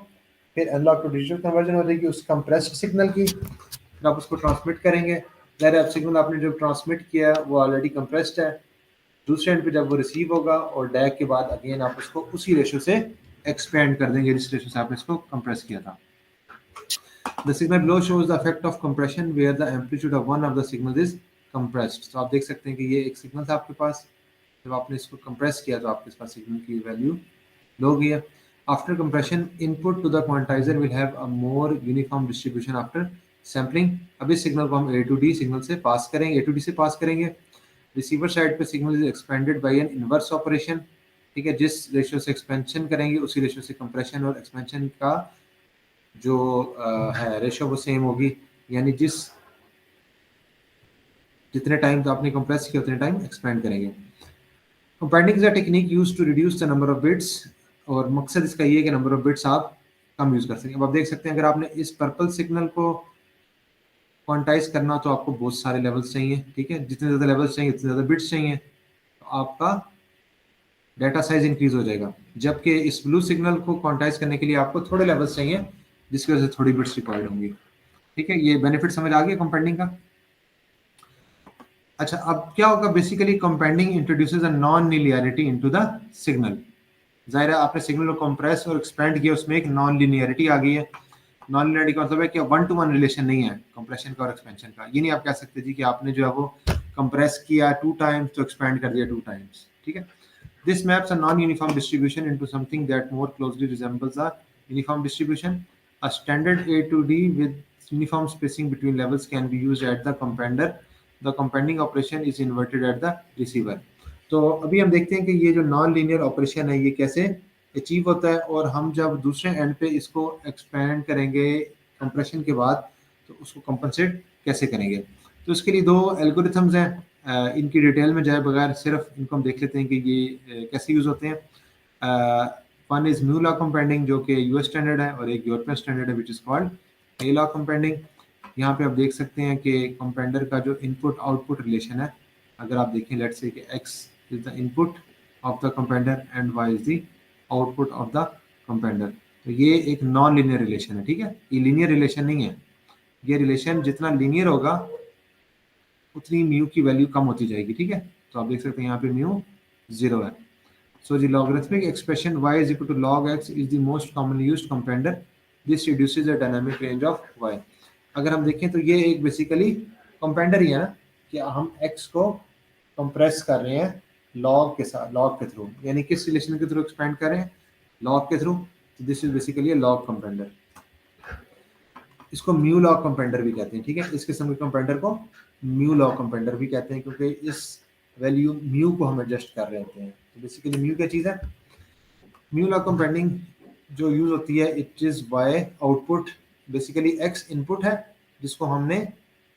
फिर एनालॉग टू डिजिटल कन्वर्जन हो जाएगी उस कंप्रेस्ड सिग्नल की, फिर आप उसको ट्रांसमिट करेंगे। ज़ाहिर है सिग्नल आपने जो ट्रांसमिट किया वो ऑलरेडी कंप्रेस्ड है, दूसरे एंड पे जब वो रिसीव होगा और डैग के बाद अगेन आप उसको उसी रेशो से एक्सपेंड कर देंगे जिस रेशो से आपने इसको कंप्रेस किया था। The signal below shows the effect of compression where the amplitude of one of the signals is compressed। तो आप देख सकते हैं कि ये एक सिग्नल था आपके पास, जब आपने इसको कंप्रेस किया तो आपके पास सिग्नल की वैल्यू लो गई है। After compression, input to the quantizer will have a more uniform distribution after sampling। अब इस सिग्नल को हम A to D सिग्नल से पास करेंगे, A to D से पास करेंगे। रिसीवर साइड पे signal is expanded by an inverse operation, ठीक है, जिस रेशियो से एक्सपेंशन करेंगे उसी रेशियो से कंप्रेशन और एक्सपेंशन का जो है रेशियो वो सेम होगी, यानी जितने टाइम तो आपने कंप्रेस किया उतने टाइम एक्सपेंड करेंगे। Companding is a technique used to reduce the number of bits, और मकसद इसका ये है कि नंबर ऑफ बिट्स आप कम यूज कर सकें। अब आप देख सकते हैं अगर आपने इस पर्पल सिग्नल को क्वांटाइज करना तो आपको बहुत सारे लेवल्स चाहिए, ठीक है, जितने ज़्यादा लेवल्स चाहिए उतने ज़्यादा बिट्स चाहिए, तो आपका डाटा साइज इंक्रीज हो जाएगा। जबकि इस ब्लू सिग्नल को क्वांटाइज करने के लिए आपको थोड़े लेवल्स चाहिए जिसकी वजह से थोड़ी बिट्स रिक्वायर्ड होंगी, ठीक है। ये बेनिफिट समझ आ गया कंपेंडिंग का। अच्छा, अब क्या होगा, basically companding introduces a non linearity into the signal. जाहिर है आपने सिग्नल को कंप्रेस और एक्सपेंड किया, उसमें एक नॉन लीनियरिटी आ गई है। नॉन लीनियरिटी का मतलब है कि 1-to-1 रिलेशन नहीं है कंप्रेशन का और एक्सपेंशन का। ये नहीं आप कह सकते जी कि आपने जो है वो कंप्रेस किया 2 टाइम्स तो एक्सपेंड कर दिया 2 टाइम्स, ठीक है। This maps a non uniform distribution into something that more closely resembles a uniform distribution. A standard A to D with uniform spacing between levels can be used at the compender। The compending operation is inverted at the receiver। तो अभी हम देखते हैं कि ये जो non linear operation है ये कैसे अचीव होता है, और हम जब दूसरे एंड पे इसको एक्सपेंड करेंगे कंप्रेशन के बाद तो उसको कंपनसेट कैसे करेंगे। तो इसके लिए 2 एल्गोरिथम्स हैं, इनकी डिटेल में जाए बगैर सिर्फ इनको हम देख लेते हैं कि ये कैसे यूज़ होते हैं। वन इज़ म्यू लॉ कंपेंडिंग जो कि यूएस स्टैंडर्ड है, और एक यूरोपियन स्टैंडर्ड है which is called A law companding. यहाँ पे आप देख सकते हैं कि कंपेंडर का जो इनपुट आउटपुट रिलेशन है, अगर आप देखें लेट्स से कि x is the input of the compander and y is the output of the compander, तो ये एक नॉन लीनियर रिलेशन है, ठीक है। ये लीनियर रिलेशन नहीं है, ये रिलेशन जितना लीनियर होगा उतनी म्यू की वैल्यू कम होती जाएगी, ठीक है। तो आप देख सकते हैं यहाँ पे म्यू 0 है। So the logarithmic expression y is equal to log x is the most commonly used compounder. This reduces the dynamic range of y. अगर हम देखें तो ये एक बेसिकली कंपाउंडर ही है ना, कि हम x को कंप्रेस कर रहे हैं log के साथ, log के थ्रू, यानी किस रिलेशन के थ्रू एक्सपेंड कर रहे हैं, log के through. This is basically A log compounder. इसको म्यू लॉग कंपाउंडर भी कहते हैं. ठीक है, इस किस्म के कंपाउंडर को म्यू लॉग कंपाउंडर भी कहते हैं, क्योंकि इस वैल्यू म्यू को हम एडजस्ट कर रहे होते हैं. तो बेसिकली म्यू क्या चीज़ है? म्यू लॉग कंपाउंडिंग जो यूज होती है, it is by output. Basically x input है जिसको हमने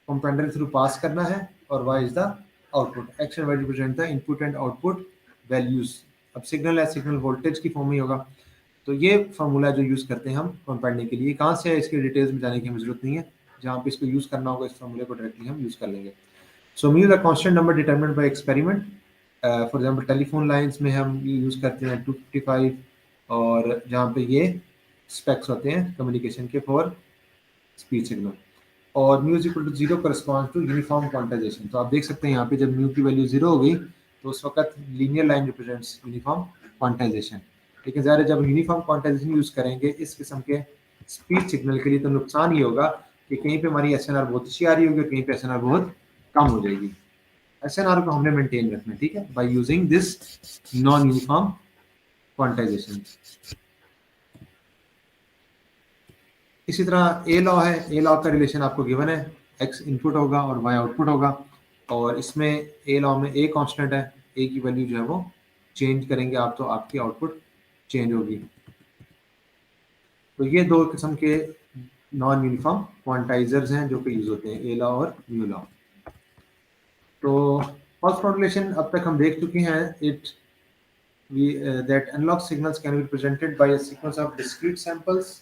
कंपाउंडर थ्रू पास करना है, और y is the output. X and y represent the input and output values. अब सिग्नल है, सिग्नल वोल्टेज की फॉर्म में होगा. तो ये फार्मूला जो यूज़ करते हैं हम कंपाउंडिंग के लिए, कहाँ से है इसकी डिटेल्स में जाने की हमें जरूरत नहीं है. जहाँ पे इसको यूज़ करना होगा इस फार्मूले को डायरेक्टली हम यूज़ कर लेंगे. So mu the constant number determined bye experiment. For example telephone lines में हम यूज़ करते हैं 255, और जहाँ पे ये स्पेक्स होते हैं कम्युनिकेशन के फॉर स्पीच सिग्नल. और mu is equal to 0 correspond to uniform quantization. तो आप देख सकते हैं यहाँ पे जब म्यू की वैल्यू 0 हो गई तो उस वक्त linear line represents uniform quantization. लेकिन ज़्यादा जब यूनिफॉर्म क्वांटाइजेशन यूज़ करेंगे इस किस्म के स्पीच सिग्नल के लिए, तो नुकसान ये होगा कि कहीं पे हमारी एसएनआर बहुत अच्छी आ रही होगी और कहीं पे एसएनआर बहुत कम हो जाएगी. एसएनआर को हमने मेंटेन रखना है, ठीक है, by using this non uniform quantization. इसी तरह ए लॉ है. ए लॉ का रिलेशन आपको गिवन है, एक्स इनपुट होगा और वाई आउटपुट होगा. और इसमें ए लॉ में ए कांस्टेंट है, ए की वैल्यू जो है वो चेंज करेंगे आप तो आपकी आउटपुट चेंज होगी. तो ये दो किस्म के नॉन यूनिफॉर्म क्वांटाइजर्स हैं जो कि यूज होते हैं, ए लॉ और म्यू लॉ. तो पल्स मॉड्यूलेशन अब तक हम देख चुके हैं. It that analog signals can be represented by a sequence of discrete samples.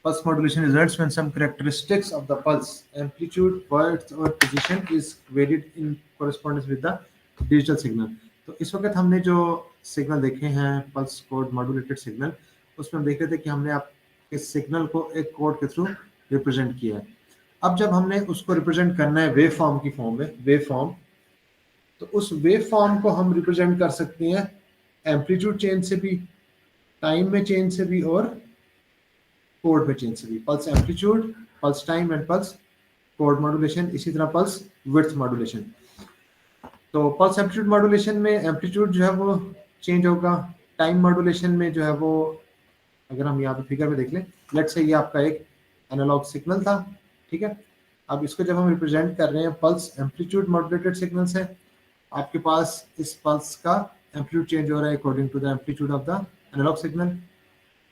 Pulse modulation results when some characteristics of the pulse, amplitude, width or position is varied in correspondence with the digital signal. तो इस वक्त हमने जो signal देखे हैं pulse code modulated signal, उसमें हम देख रहे थे कि हमने आपके सिग्नल को एक कोड के थ्रू रिप्रेजेंट किया है. अब जब हमने उसको रिप्रेजेंट करना है वेव फॉर्म की फॉर्म में, वेव फॉर्म, तो उस वेव फॉर्म को हम रिप्रेजेंट कर सकते हैं एम्पलीट्यूड चेंज से भी, टाइम में चेंज से भी और कोड में चेंज से भी. Pulse amplitude, pulse time and pulse code modulation. इसी तरह पल्स विड्थ मॉड्यूलेशन. तो पल्स एम्पलीट्यूड मॉड्यूलेशन में एम्पलीट्यूड जो है वो चेंज होगा. टाइम मॉड्यूलेशन में जो है वो, अगर हम यहाँ पे फिगर में देख लें, लेट्स से ये आपका एक एनालॉग सिग्नल था, ठीक है. अब इसको जब हम रिप्रेजेंट कर रहे हैं पल्स एम्पलीट्यूड मॉड्यूलेटेड सिग्नल से, आपके पास इस पल्स का एम्पलीट्यूड चेंज हो रहा है according to the amplitude of the analog signal.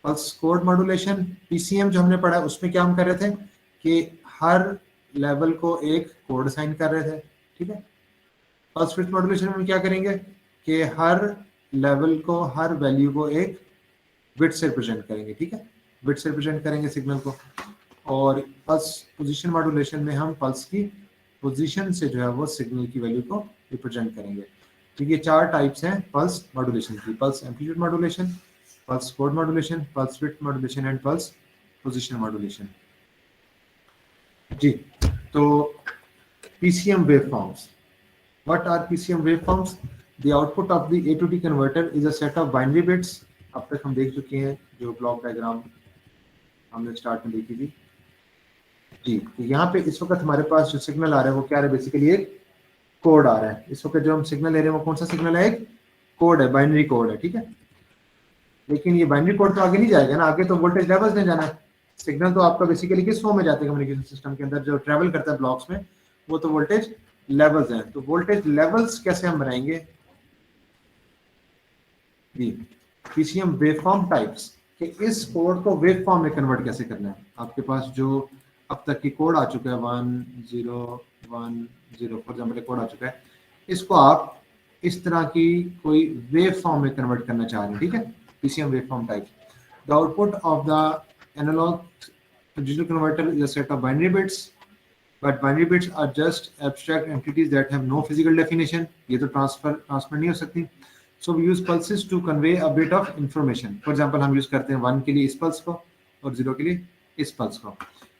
Pulse code modulation, PCM जो हमने पढ़ा है उसमें क्या हम कर रहे थे कि हर लेवल को एक कोड असाइन कर रहे थे, ठीक है. पल्स विड्थ मॉड्यूलेशन में क्या करेंगे कि हर लेवल को, हर वैल्यू को एक विड्थ से रिप्रेजेंट करेंगे, ठीक है, विड्थ से रिप्रेजेंट करेंगे सिग्नल को. और पल्स पोजीशन मॉड्यूलेशन में हम पल्स की पोजीशन से जो है वो सिग्नल की वैल्यू को रिप्रेजेंट करेंगे. तो ये चार टाइप्स हैं पल्स मॉड्यूलेशन की: pulse amplitude modulation, pulse code modulation, pulse width modulation and pulse position modulation. जी, तो PCM waveforms. What are PCM waveforms? The output of the A to D converter is a set of binary bits. अब तक हम देख चुके हैं जो block diagram हमने स्टार्ट में देखी थी. जी, तो यहाँ पे इस वक्त हमारे पास जो सिग्नल आ रहा है वो क्या है, बेसिकली एक कोड आ रहा है. इस वक्त जो हम सिग्नल ले रहे हैं वो कौन सा सिग्नल है, एक कोड है, बाइनरी कोड है, ठीक है. लेकिन ये बाइनरी कोड तो आगे नहीं जाएगा ना, आगे तो वोल्टेज लेवल्स में जाना है. सिग्नल तो आपका बेसिकली किस फॉर्म में जाते हैं कम्युनिकेशन सिस्टम के अंदर, जो ट्रेवल करता है ब्लॉक्स में, वो तो वोल्टेज लेवल्स हैं. तो वोल्टेज लेवल्स कैसे हम बनाएंगे जी, पीसीएम वेवफॉर्म टाइप्स, कि इस कोड को वेवफॉर्म में कन्वर्ट कैसे करना है. आपके पास जो अब तक की कोड आ चुका है 1010 फॉर एग्जाम्पल कोड आ चुका है, इसको आप इस तरह की कोई वेव फॉर्म में कन्वर्ट करना चाह रहे हैं, ठीक है. PCM waveform type. The output of the analog digital converter is a set of binary bits, but binary bits are just abstract entities that have no physical definition. ये तो transfer नहीं हो सकती. So we use pulses to convey a bit of information. For example, हम use करते हैं 1 के लिए इस पल्स को और 0 के लिए इस पल्स को.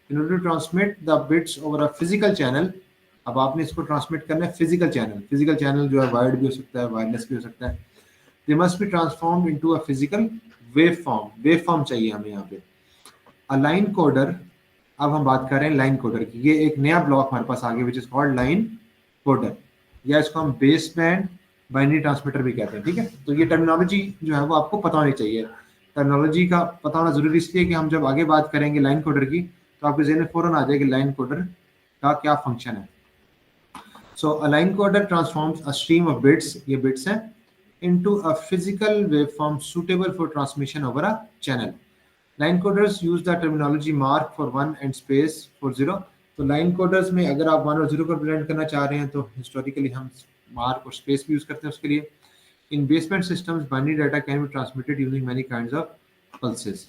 In order to transmit the bits over a physical channel, अब आपने इसको ट्रांसमिट करना है फिजिकल चैनल. फिजिकल चैनल जो है वायर्ड भी हो सकता है, वायरलेस भी हो सकता है. They must be transformed into a physical wave form चाहिए हमें यहाँ पे। अ लाइन कोडर, अब हम बात कर रहे हैं लाइन कोडर की। ये एक नया ब्लॉक हमारे पास आ गया विच इज कॉल्ड लाइन कोडर, या इसको हम बेस बैंड बाइनरी ट्रांसमीटर भी कहते हैं, ठीक है। तो ये टर्मिनोलॉजी जो है वो आपको पता होनी चाहिए। टर्मिनोलॉजी का पता होना जरूरी इसलिए कि हम जब आगे बात करेंगे लाइन कोडर की तो आपके ज़हन में फौरन आ जाएगी लाइन कोडर का क्या फंक्शन है। So a line coder transforms a stream of bits, ये बिट्स हैं, into a physical waveform suitable for transmission over a channel. Line coders use the terminology mark for 1 and space for 0. तो line coders में अगर आप 1 और 0 को represent करना चाह रहे हैं तो हिस्टोरिकली हम मार्क और स्पेस भी यूज करते हैं उसके लिए। In baseband systems binary data can be transmitted using many kinds of pulses.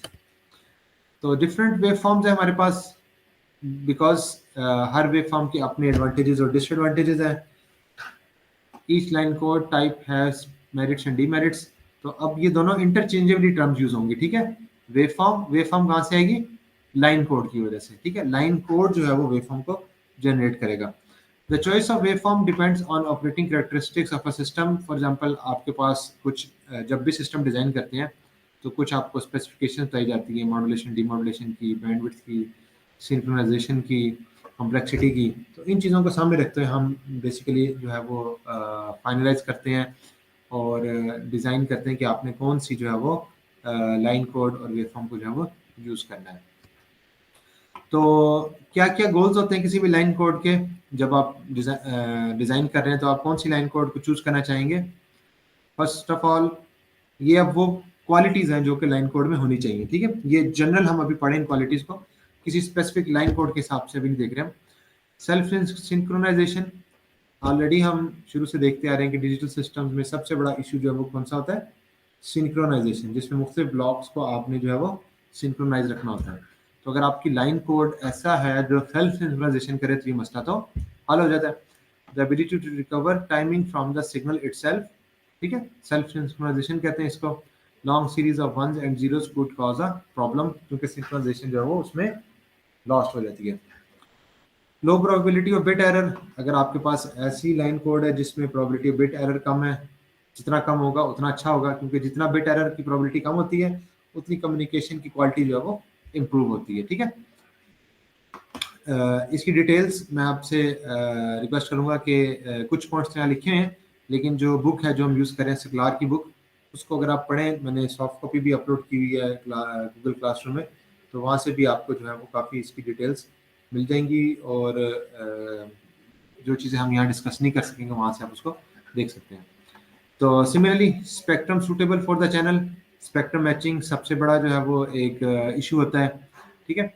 तो डिफरेंट वेव फॉर्म्स है हमारे पास, बिकॉज हर वेव फॉर्म के अपने एडवांटेजेस और डिसएडवांटेजेस हैं। Each line code type has merits and demerits. तो अब ये दोनों इंटरचेंजेबली टर्म्स यूज होंगे, ठीक है। वेव फॉर्म कहाँ से आएगी? लाइन कोड की वजह से, ठीक है। लाइन कोड जो है वो वेव फॉर्म को जनरेट करेगा। The choice of wave form depends on operating characteristics of a system. For example आपके पास कुछ जब भी सिस्टम डिजाइन करते हैं तो कुछ आपको स्पेसिफिकेशन बताई जाती है, मॉड्यूलेशन, डीमॉड्यूलेशन की, बैंडविड्थ की, सिंक्रोनाइजेशन की, कॉम्प्लेक्सिटी की। तो इन चीज़ों को सामने रखते हुए हम बेसिकली जो है वो फाइनलाइज करते हैं और डिज़ाइन करते हैं कि आपने कौन सी जो है वो लाइन कोड और वेवफॉर्म को जो है वो यूज़ करना है। तो क्या क्या गोल्स होते हैं किसी भी लाइन कोड के? जब आप डिज़ाइन कर रहे हैं तो आप कौन सी लाइन कोड को चूज़ करना चाहेंगे? फर्स्ट ऑफ ऑल, ये अब वो क्वालिटीज़ हैं जो कि लाइन कोड में होनी चाहिए, ठीक है। ये जनरल हम अभी पढ़े इन क्वालिटीज़ को, किसी स्पेसिफिक लाइन कोड के हिसाब से अभी नहीं देख रहे हम। सेल्फ सिंक्रोनाइजेशन, ऑलरेडी हम शुरू से देखते आ रहे हैं कि डिजिटल सिस्टम्स में सबसे बड़ा इशू जो है वो कौन सा होता है? सिंक्रोनाइजेशन, जिसमें मुख्तलिफ ब्लॉक्स को आपने जो है वो सिंक्रोनाइज रखना होता है। तो अगर आपकी लाइन कोड ऐसा है जो सेल्फ सिंक्रोनाइजेशन करे तो ये मसला तो हल हो जाता है। The ability to recover timing from the signal itself, ठीक है, सेल्फ सिंक्रोनाइजेशन कहते हैं इसको। Long series of ones and zeros could cause a problem, क्योंकि सिंक्रोनाइजेशन जो है वो उसमें लॉस्ट हो जाती है। Low probability of bit error, अगर आपके पास ऐसी लाइन कोड है जिसमें प्रोबेबिलिटी ऑफ बिट एरर कम है, जितना कम होगा उतना अच्छा होगा, क्योंकि जितना बिट एरर की प्रोबेबिलिटी कम होती है उतनी कम्युनिकेशन की क्वालिटी जो है वो इम्प्रूव होती है, ठीक है। इसकी डिटेल्स मैं आपसे रिक्वेस्ट करूंगा कि कुछ पॉइंट्स यहाँ लिखे हैं, लेकिन जो बुक है जो हम यूज़ करें सिक्लार की बुक, उसको अगर आप पढ़ें, मैंने सॉफ्ट कॉपी भी अपलोड की हुई है गूगल क्लासरूम में, तो वहाँ से भी आपको जो है वो काफ़ी इसकी डिटेल्स मिल जाएंगी और जो चीज़ें हम यहाँ डिस्कस नहीं कर सकेंगे वहाँ से आप उसको देख सकते हैं। तो similarly spectrum suitable for the channel, spectrum matching सबसे बड़ा जो है वो एक इशू होता है, ठीक है।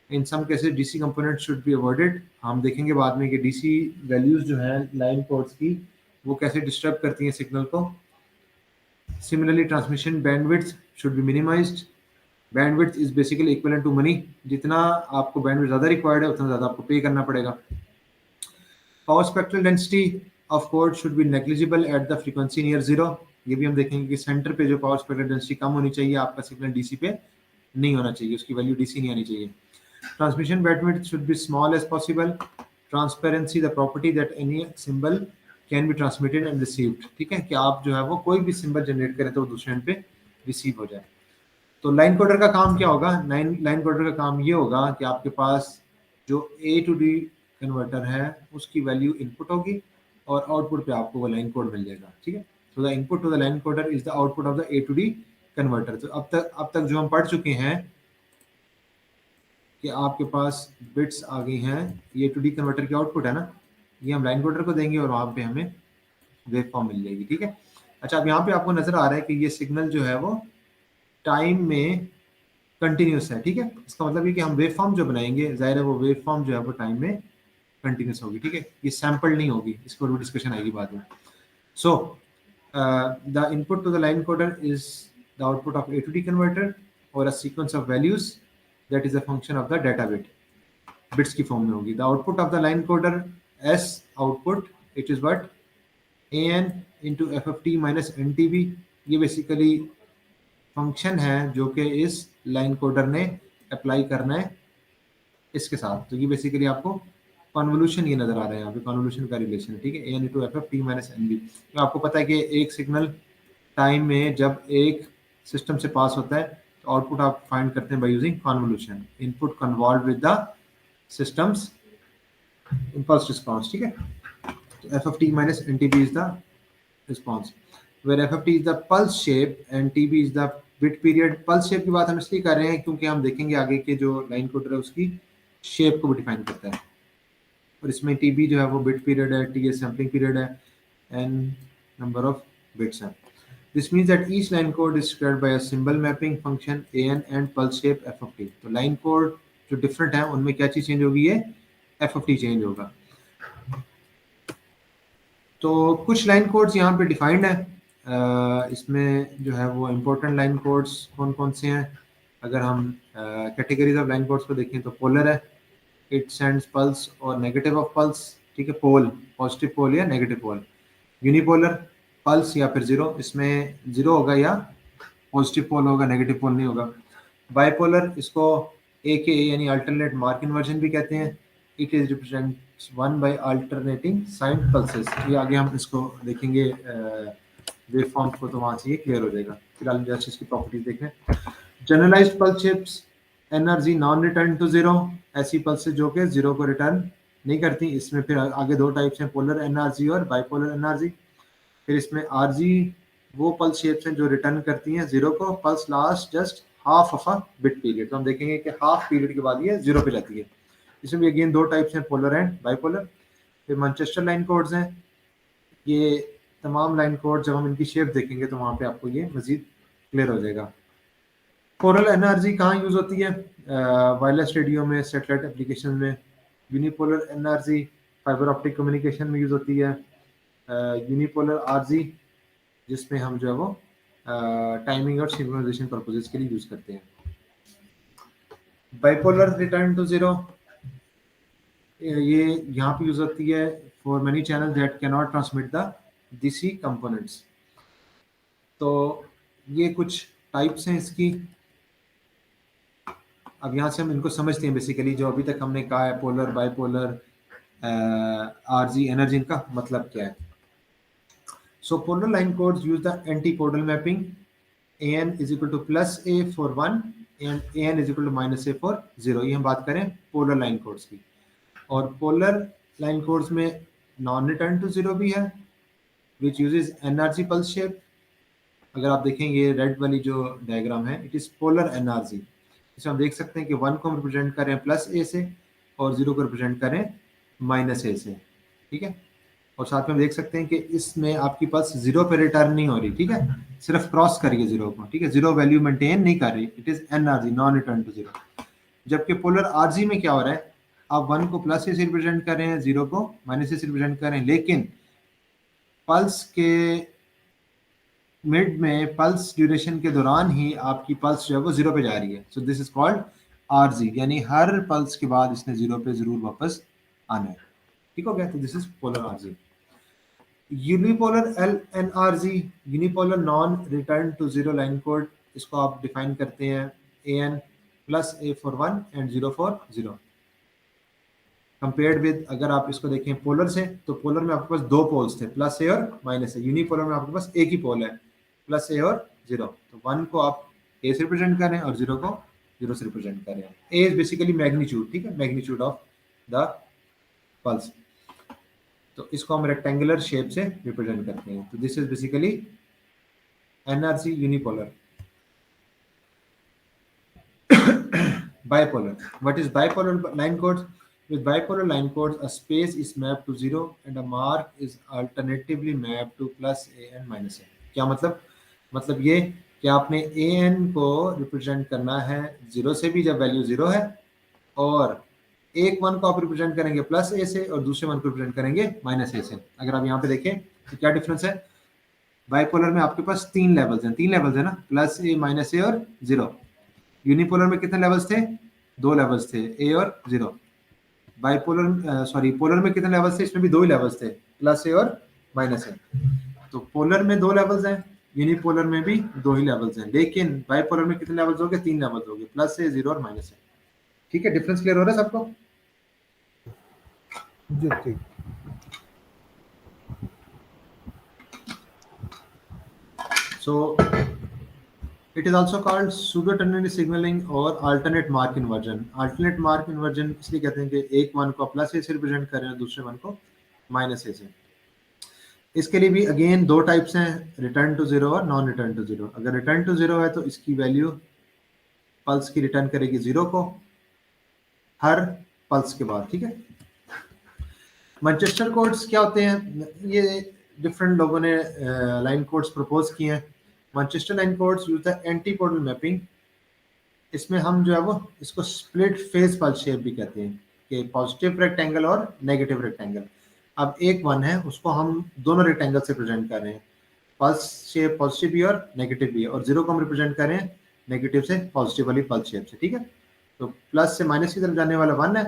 In some cases DC component should be avoided. हम देखेंगे बाद में कि डीसी वैल्यूज जो है लाइन कोड्स की वो कैसे डिस्टर्ब करती हैं सिग्नल को। Similarly transmission bandwidth should be minimized. Bandwidth is basically equivalent to money, जितना आपको बैंडविड्थ ज़्यादा रिक्वायर्ड है उतना ज़्यादा आपको पे करना पड़ेगा। Power spectral density of code should be negligible at the frequency near zero. ये भी हम देखेंगे कि सेंटर पे जो पावर स्पेक्ट्रल डेंसिटी कम होनी चाहिए, आपका सिग्नल डीसी पे नहीं होना चाहिए, उसकी वैल्यू डीसी नहीं आनी चाहिए। Transmission bandwidth should be small as possible. Transparency, the property that any symbol can be transmitted and received, ठीक है, कि आप जो है वो कोई भी सिंबल जनरेट करें तो वो दूसरे एंड पे रिसीव हो जाए। तो लाइन कोडर का काम क्या होगा? लाइन कोडर का काम ये होगा कि आपके पास जो ए टू डी कन्वर्टर है उसकी वैल्यू इनपुट होगी और आउटपुट पे आपको वो लाइन कोड मिल जाएगा, ठीक है। तो the input to the line coder is the output of the A to D converter. तो अब तक जो हम पढ़ चुके हैं कि आपके पास बिट्स आ गई हैं, ये टू डी कन्वर्टर की आउटपुट है ना, ये हम लाइन कोडर को देंगे और वहाँ पे हमें वेव फॉर्म मिल जाएगी, ठीक है। अच्छा, अब यहाँ पे आपको नजर आ रहा है कि ये सिग्नल जो है वो टाइम में कंटिन्यूस है, ठीक है। इसका मतलब ये कि हम वेव फॉर्म जो बनाएंगे, जाहिर है वो वेव फॉर्म जो है वो टाइम में कंटिन्यूस होगी, ठीक है। ये सैम्पल नहीं होगी, इस पर भी डिस्कशन आएगी बाद में। So the input to the line coder is the output of A to D converter और a sequence of values that is a function of the data bit, bits की फॉर्म में होगी। The output of the line coder S output, it is what an into FFT minus NTB। ये basically function है जो कि इस line coder ने apply करना है इसके साथ। तो ये बेसिकली आपको कॉन्वोल्यूशन ये नजर आ रहा है यहाँ पे, कॉन्वोल्यूशन का रिलेशन है, ठीक है। an into FFT minus NB। तो आपको पता है कि एक सिग्नल टाइम में जब एक सिस्टम से पास होता है तो आउटपुट आप फाइंड करते हैं by using convolution, input convolve with the systems impulse response, ठीक है। तो f of t minus ntb is the response where f of t is the pulse shape and tb is the bit period। pulse shape की बात हम इसलिए कर रहे हैं क्योंकि हम देखेंगे आगे के जो लाइन कोडर है उसकी शेप को भी डिफाइन करता है, और इसमें tb जो है वो बिट पीरियड है, t सैम्पलिंग पीरियड है, and number of bits है। This means that each line code is described by a symbol mapping function an and pulse shape f of t। तो लाइन कोड जो different है उनमें क्या चीज change होगी, ये f of t चेंज होगा। तो कुछ लाइन कोड्स यहाँ पे डिफाइंड है, इसमें जो है वो इम्पोर्टेंट लाइन कोड्स कौन कौन से हैं। अगर हम कैटेगरीज ऑफ लाइन कोड्स को देखें तो पोलर है, इट सेंड्स पल्स और नेगेटिव ऑफ पल्स, ठीक है, पोल पॉजिटिव पोल या नेगेटिव पोल। यूनिपोलर पल्स या फिर जीरो, इसमें जीरो होगा या पॉजिटिव पोल होगा, नेगेटिव पोल नहीं होगा। बाइपोलर, इसको ए के यानी अल्टरनेट मार्क इन्वर्जन भी कहते हैं। It is represents one by alternating sign pulses. ये आगे हम इसको देखेंगे वेव फॉर्म को, तो वहां से ये क्लियर हो जाएगा। फिलहाल जस्ट इसकी प्रॉपर्टीज देखें। Generalized pulse shapes energy non return to zero, ऐसी पल्सेस जो कि जीरो को रिटर्न नहीं करती। इसमें फिर आगे दो टाइप्स हैं, पोलर एनर्जी और बाइपोलर एनर्जी। फिर इसमें आरजी वो पल्स शेप्स हैं जो रिटर्न करती हैं जीरो को, pulse last just half of a bit period. तो हम देखेंगे कि हाफ पीरियड के बाद ये जीरो पे जाती है। इसमें भी अगेन दो टाइप्स हैं, पोलर एंड बाइपोलर। फिर मैनचेस्टर लाइन कोड्स हैं। ये तमाम लाइन कोड जब हम इनकी शेप देखेंगे तो वहां पे आपको ये मजीद क्लियर हो जाएगा। पोलर एनर्जी कहाँ यूज होती है, वायरलेस रेडियो में, सेटेलाइट एप्लीकेशन में। Unipolar energy fibre optic communication में यूज होती है। यूनिपोलर आरजी जिसमें हम जो है वो टाइमिंग और सिंक्रोनाइजेशन पर्पसेस के लिए यूज करते हैं। बाइपोलर रिटर्न टू जीरो, ये यहाँ पे यूज होती है for many channel that can not transmit the DC components. तो ये कुछ टाइप्स हैं इसकी। अब यहाँ से हम इनको समझते हैं बेसिकली, जो अभी तक हमने कहा है पोलर बाइपोलर आरजी एनर्जी, इनका मतलब क्या है। So polar line codes use the antipodal mapping, an is equal to plus a for 1 and an is equal to minus a for 0। ये हम बात करें polar line codes की। और polar line codes में non return to zero भी है, which uses NRG pulse shape। अगर आप देखेंगे रेड वाली जो डायग्राम है, इट इज पोलर एनर्जी। इसमें हम देख सकते हैं कि 1 को हम रिप्रेजेंट करें प्लस ए से और 0 को रिप्रेजेंट करें माइनस ए से, ठीक है। और साथ में हम देख सकते हैं कि इसमें आपकी पल्स जीरो पे रिटर्न नहीं हो रही, ठीक है, सिर्फ क्रॉस करिए जीरो को, ठीक है, जीरो वैल्यू मेंटेन नहीं कर रही, it is NRZ non return to zero. जबकि पोलर आरजी में क्या हो रहा है, आप 1 को प्लस से रिप्रेजेंट कर रहे हैं, 0 को माइनस से रिप्रेजेंट कर रहे हैं, लेकिन पल्स के मिड में पल्स ड्यूरेशन के दौरान ही आपकी पल्स जो है वो जीरो पे जा रही है। So this is called RZ, यानी हर पल्स के बाद इसने जीरो पे जरूर वापस आना है, ठीक हो गया। तो this is polar RZ. Unipolar LNRZ, unipolar non return to zero line code, इसको आप डिफाइन करते हैं N plus A for 1 and 0 for 0। Compared with, अगर आप इसको देखें पोलर से, तो पोलर में आपके पास दो पोल्स थे, प्लस ए और माइनस ए। यूनिपोलर में आपके पास एक ही पोल है, प्लस ए और 0। तो 1 को आप ए से रिप्रेजेंट करें और 0 को 0 से रिप्रेजेंट करें। ए इज बेसिकली मैग्नीट्यूड, ठीक है, मैग्नीट्यूड ऑफ द पल्स। तो इसको हम रेक्टेंगुलर शेप से रिप्रेजेंट करते हैं। तो this is basically NRC unipolar. bipolar, what is bipolar line codes? With bipolar line codes, a space is mapped to 0 and a mark is alternatively mapped to plus a and minus a। क्या मतलब ये कि आपने a n को represent करना है 0 से भी जब वैल्यू 0 है, और एक 1 को आप रिप्रेजेंट करेंगे प्लस ए से और दूसरे 1 को रिप्रेजेंट करेंगे माइनस ए से। अगर आप यहाँ पे देखें तो क्या डिफरेंस है, बाइपोलर में आपके पास तीन लेवल्स है ना, प्लस ए माइनस ए और 0। यूनिपोलर में कितने लेवल्स थे, दो लेवल्स थे, ए और 0। पोलर में कितने लेवल्स थे, इसमें भी दो ही लेवल्स थे, प्लस ए और माइनस ए। तो पोलर में दो लेवल्स हैं, यूनिपोलर में भी दो ही लेवल्स हैं, लेकिन बाइपोलर में कितने लेवल्स हो गए, तीन लेवल्स हो गए, प्लस ए, 0 और माइनस ए। ठीक है, डिफरेंस क्लियर हो रहा है सबको? जी ठीक। So it is also called pseudo ternary signalling और alternate mark inversion. Alternate mark inversion इसलिए कहते हैं कि एक वन को प्लस ए से रिप्रेजेंट कर रहे हैं, दूसरे वन को माइनस ए से। इसके लिए भी अगेन दो टाइप्स हैं, रिटर्न टू जीरो और नॉन रिटर्न टू जीरो। अगर रिटर्न टू जीरो है तो इसकी वैल्यू पल्स की रिटर्न करेगी जीरो को हर पल्स के बाद, ठीक है। मैनचेस्टर कोड्स क्या होते हैं, ये डिफरेंट लोगों ने लाइन कोड्स प्रपोज किए हैं। Manchester line codes use the antipodal mapping. इसमें हम जो है वो इसको स्प्लिट फेज पल्स शेप भी कहते हैं कि पॉजिटिव रेक्टेंगल और नेगेटिव रेक्टेंगल। अब एक वन है उसको हम दोनों रेक्टेंगल से प्रेजेंट कर रहे हैं, पल्स शेप पॉजिटिव भी और नेगेटिव भी है, और जीरो को हम रिप्रेजेंट कर रहे हैं नेगेटिव से पॉजिटिव वाली पल्स शेप से, ठीक है। तो प्लस से माइनस की तरफ जाने वाला वन है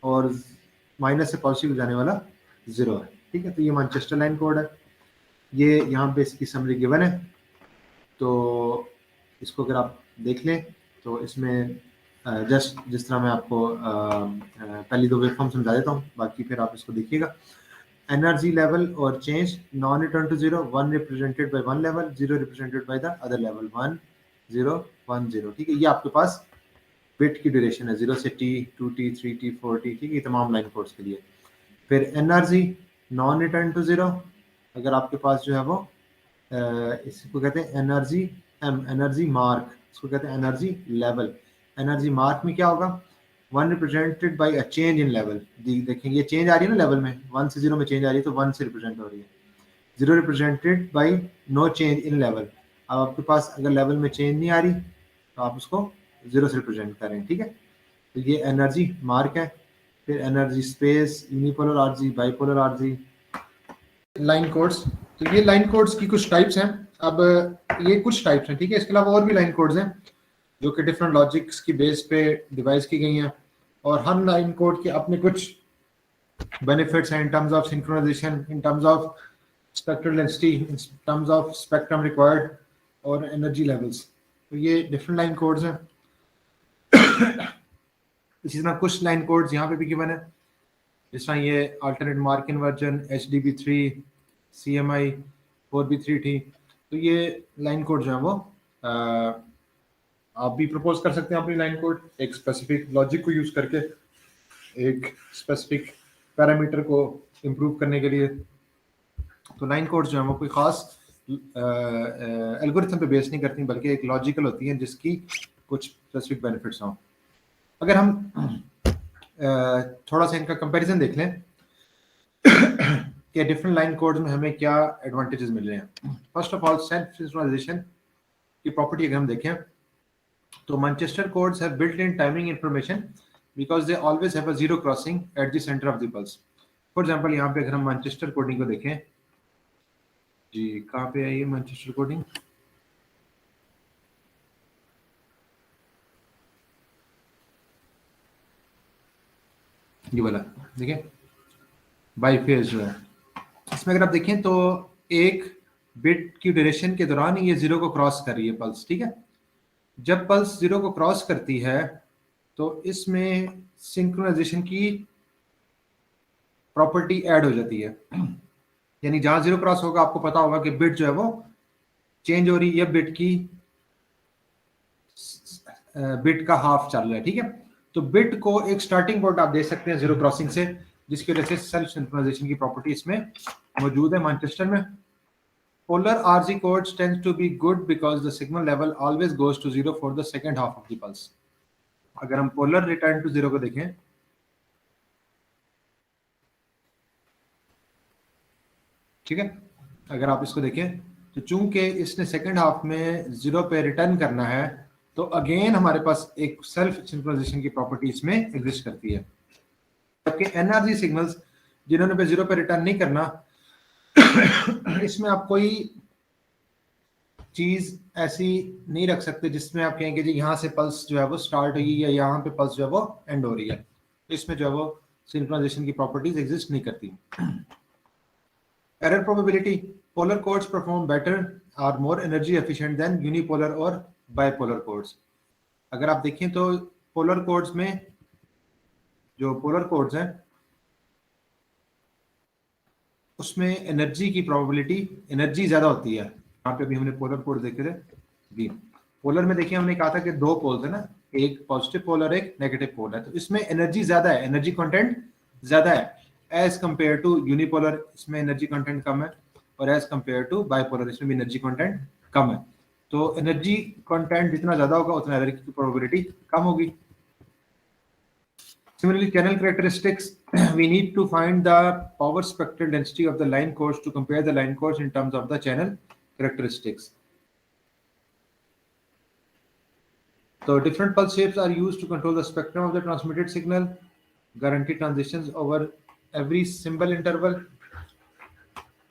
और माइनस से पॉजिटिव जाने वाला जीरो है, ठीक है। तो ये मैनचेस्टर लाइन कोड है, ये यहाँ पे इसकी समरी गिवन है। तो इसको अगर आप देख लें तो इसमें जस्ट जिस तरह मैं आपको पहली दो वेवफॉर्म समझा देता हूँ, बाकी फिर आप इसको देखिएगा। एनर्जी लेवल और change, non return to zero, one represented by one level, zero represented by the other level, 1 0 1 0, ठीक है। ये आपके पास बिट की ड्यूरेशन है 0 से टी, 2t, 3t, 4t, ठीक है, ये तमाम लाइन कोड्स के लिए। फिर energy non return to zero, अगर आपके पास जो है वो इसको कहते हैं एनर्जी एम, एनर्जी मार्क, इसको कहते हैं एनर्जी लेवल। एनर्जी मार्क में क्या होगा, one represented bye a change in level. देखेंगे ये चेंज आ रही है ना लेवल में, वन से जीरो में चेंज आ रही है तो वन से रिप्रेजेंट हो रही है। Zero represented by no change in level, अब आपके पास अगर लेवल में चेंज नहीं आ रही तो आप उसको जीरो से रिप्रेजेंट करें, ठीक है। तो ये एनर्जी मार्क है। फिर energy space, unipolar RZ, bipolar RZ, line codes. तो ये लाइन कोड्स की कुछ टाइप्स हैं। अब ये कुछ टाइप्स हैं, ठीक है, इसके अलावा और भी लाइन कोड्स हैं जो कि डिफरेंट लॉजिक्स की बेस पे डिवाइस की गई हैं, और हर लाइन कोड के अपने कुछ बेनिफिट्स हैं in terms of synchronization, in terms of spectral density, in terms of spectrum required और एनर्जी लेवल्स। तो ये डिफरेंट लाइन कोड्स हैं। इसी तरह कुछ लाइन कोड्स यहाँ पे भी गिवन है, जिस तरह ये alternate mark inversion, HDB3, CMI 4B3T। तो ये लाइन कोड जो है वो आप भी प्रपोज कर सकते हैं अपनी लाइन कोड, एक स्पेसिफिक लॉजिक को यूज करके, एक स्पेसिफिक पैरामीटर को इम्प्रूव करने के लिए। तो लाइन कोड्स जो है वो कोई खास एल्गोरिथम पे बेस नहीं करती, बल्कि एक लॉजिकल होती है जिसकी कुछ स्पेसिफिक बेनिफिट्स हों। अगर हम थोड़ा सा इनका कंपैरिजन देख लें कि डिफरेंट लाइन कोड्स में हमें क्या एडवांटेजेस मिल रहे हैं। First of all self synchronization की प्रॉपर्टी अगर हम देखें तो Manchester codes have built in timing information because they always have a zero crossing at the centre of the pulse. For example यहाँ पे अगर हम मैनचेस्टर कोडिंग को देखें, जी कहाँ पे है ये मैनचेस्टर कोडिंग, ये वाला देखिए बाई फेज जो है, इसमें अगर आप देखें तो एक बिट की ड्यूरेशन के दौरान ये जीरो को क्रॉस कर रही है पल्स, ठीक है। जब पल्स जीरो को क्रॉस करती है तो इसमें सिंक्रोनाइजेशन की प्रॉपर्टी ऐड हो जाती है, यानी जहां जीरो क्रॉस होगा आपको पता होगा कि बिट जो है वो चेंज हो रही है, बिट का हाफ चल रहा है, ठीक है। तो बिट को एक स्टार्टिंग पॉइंट आप दे सकते हैं जीरो क्रॉसिंग से, जिसकी वजह से सेल्फ सिंक्रोनाइजेशन की प्रॉपर्टी इसमें मौजूद है मैनचेस्टर में। Polar RG codes tends to be good because the signal level always goes to zero for the second half of the pulse. अगर हम polar return to zero को देखें, ठीक है, अगर आप इसको देखें तो चूंकि इसने सेकंड हाफ में जीरो पे रिटर्न करना है तो अगेन हमारे पास एक सेल्फ सिंक्रोनाइजेशन की प्रॉपर्टी इसमें एग्जिस्ट करती है। जबकि एनआरजी सिग्नल्स जिन्होंने पे जीरो पे रिटर्न नहीं करना, इसमें आप कोई चीज ऐसी नहीं रख सकते जिसमें आप कहेंगे जी यहाँ से पल्स जो है वो स्टार्ट हुई या यहाँ पे पल्स जो है वो एंड हो रही है, इसमें जो है वो सिंक्रोनाइजेशन की प्रॉपर्टीज एग्जिस्ट नहीं करती। Error probability, polar codes perform better, are more energy efficient than unipolar और बाइपोलर कोड्स। अगर आप देखें तो पोलर कोड्स में जो पोलर कोड्स हैं उसमें एनर्जी की प्रोबेबिलिटी, एनर्जी ज्यादा होती है, यहाँ पे भी हमने पोलर कोड देखे थे जी। पोलर में देखिए हमने कहा था कि दो पोल्स है ना, एक पॉजिटिव पोल और एक नेगेटिव पोल है, तो इसमें एनर्जी ज्यादा है, एनर्जी कंटेंट ज्यादा है एज कंपेयर टू यूनिपोलर, इसमें एनर्जी कंटेंट कम है, और एज कंपेयर टू बाइपोलर इसमें भी एनर्जी कंटेंट कम है। तो एनर्जी कंटेंट जितना ज्यादा होगा उतना एरर की प्रोबेबिलिटी कम होगी। Similarly, channel characteristics, we need to find the power spectral density of the line codes to compare the line codes in terms of the channel characteristics. So different pulse shapes are used to control the spectrum of the transmitted signal, guarantee transitions over every symbol interval.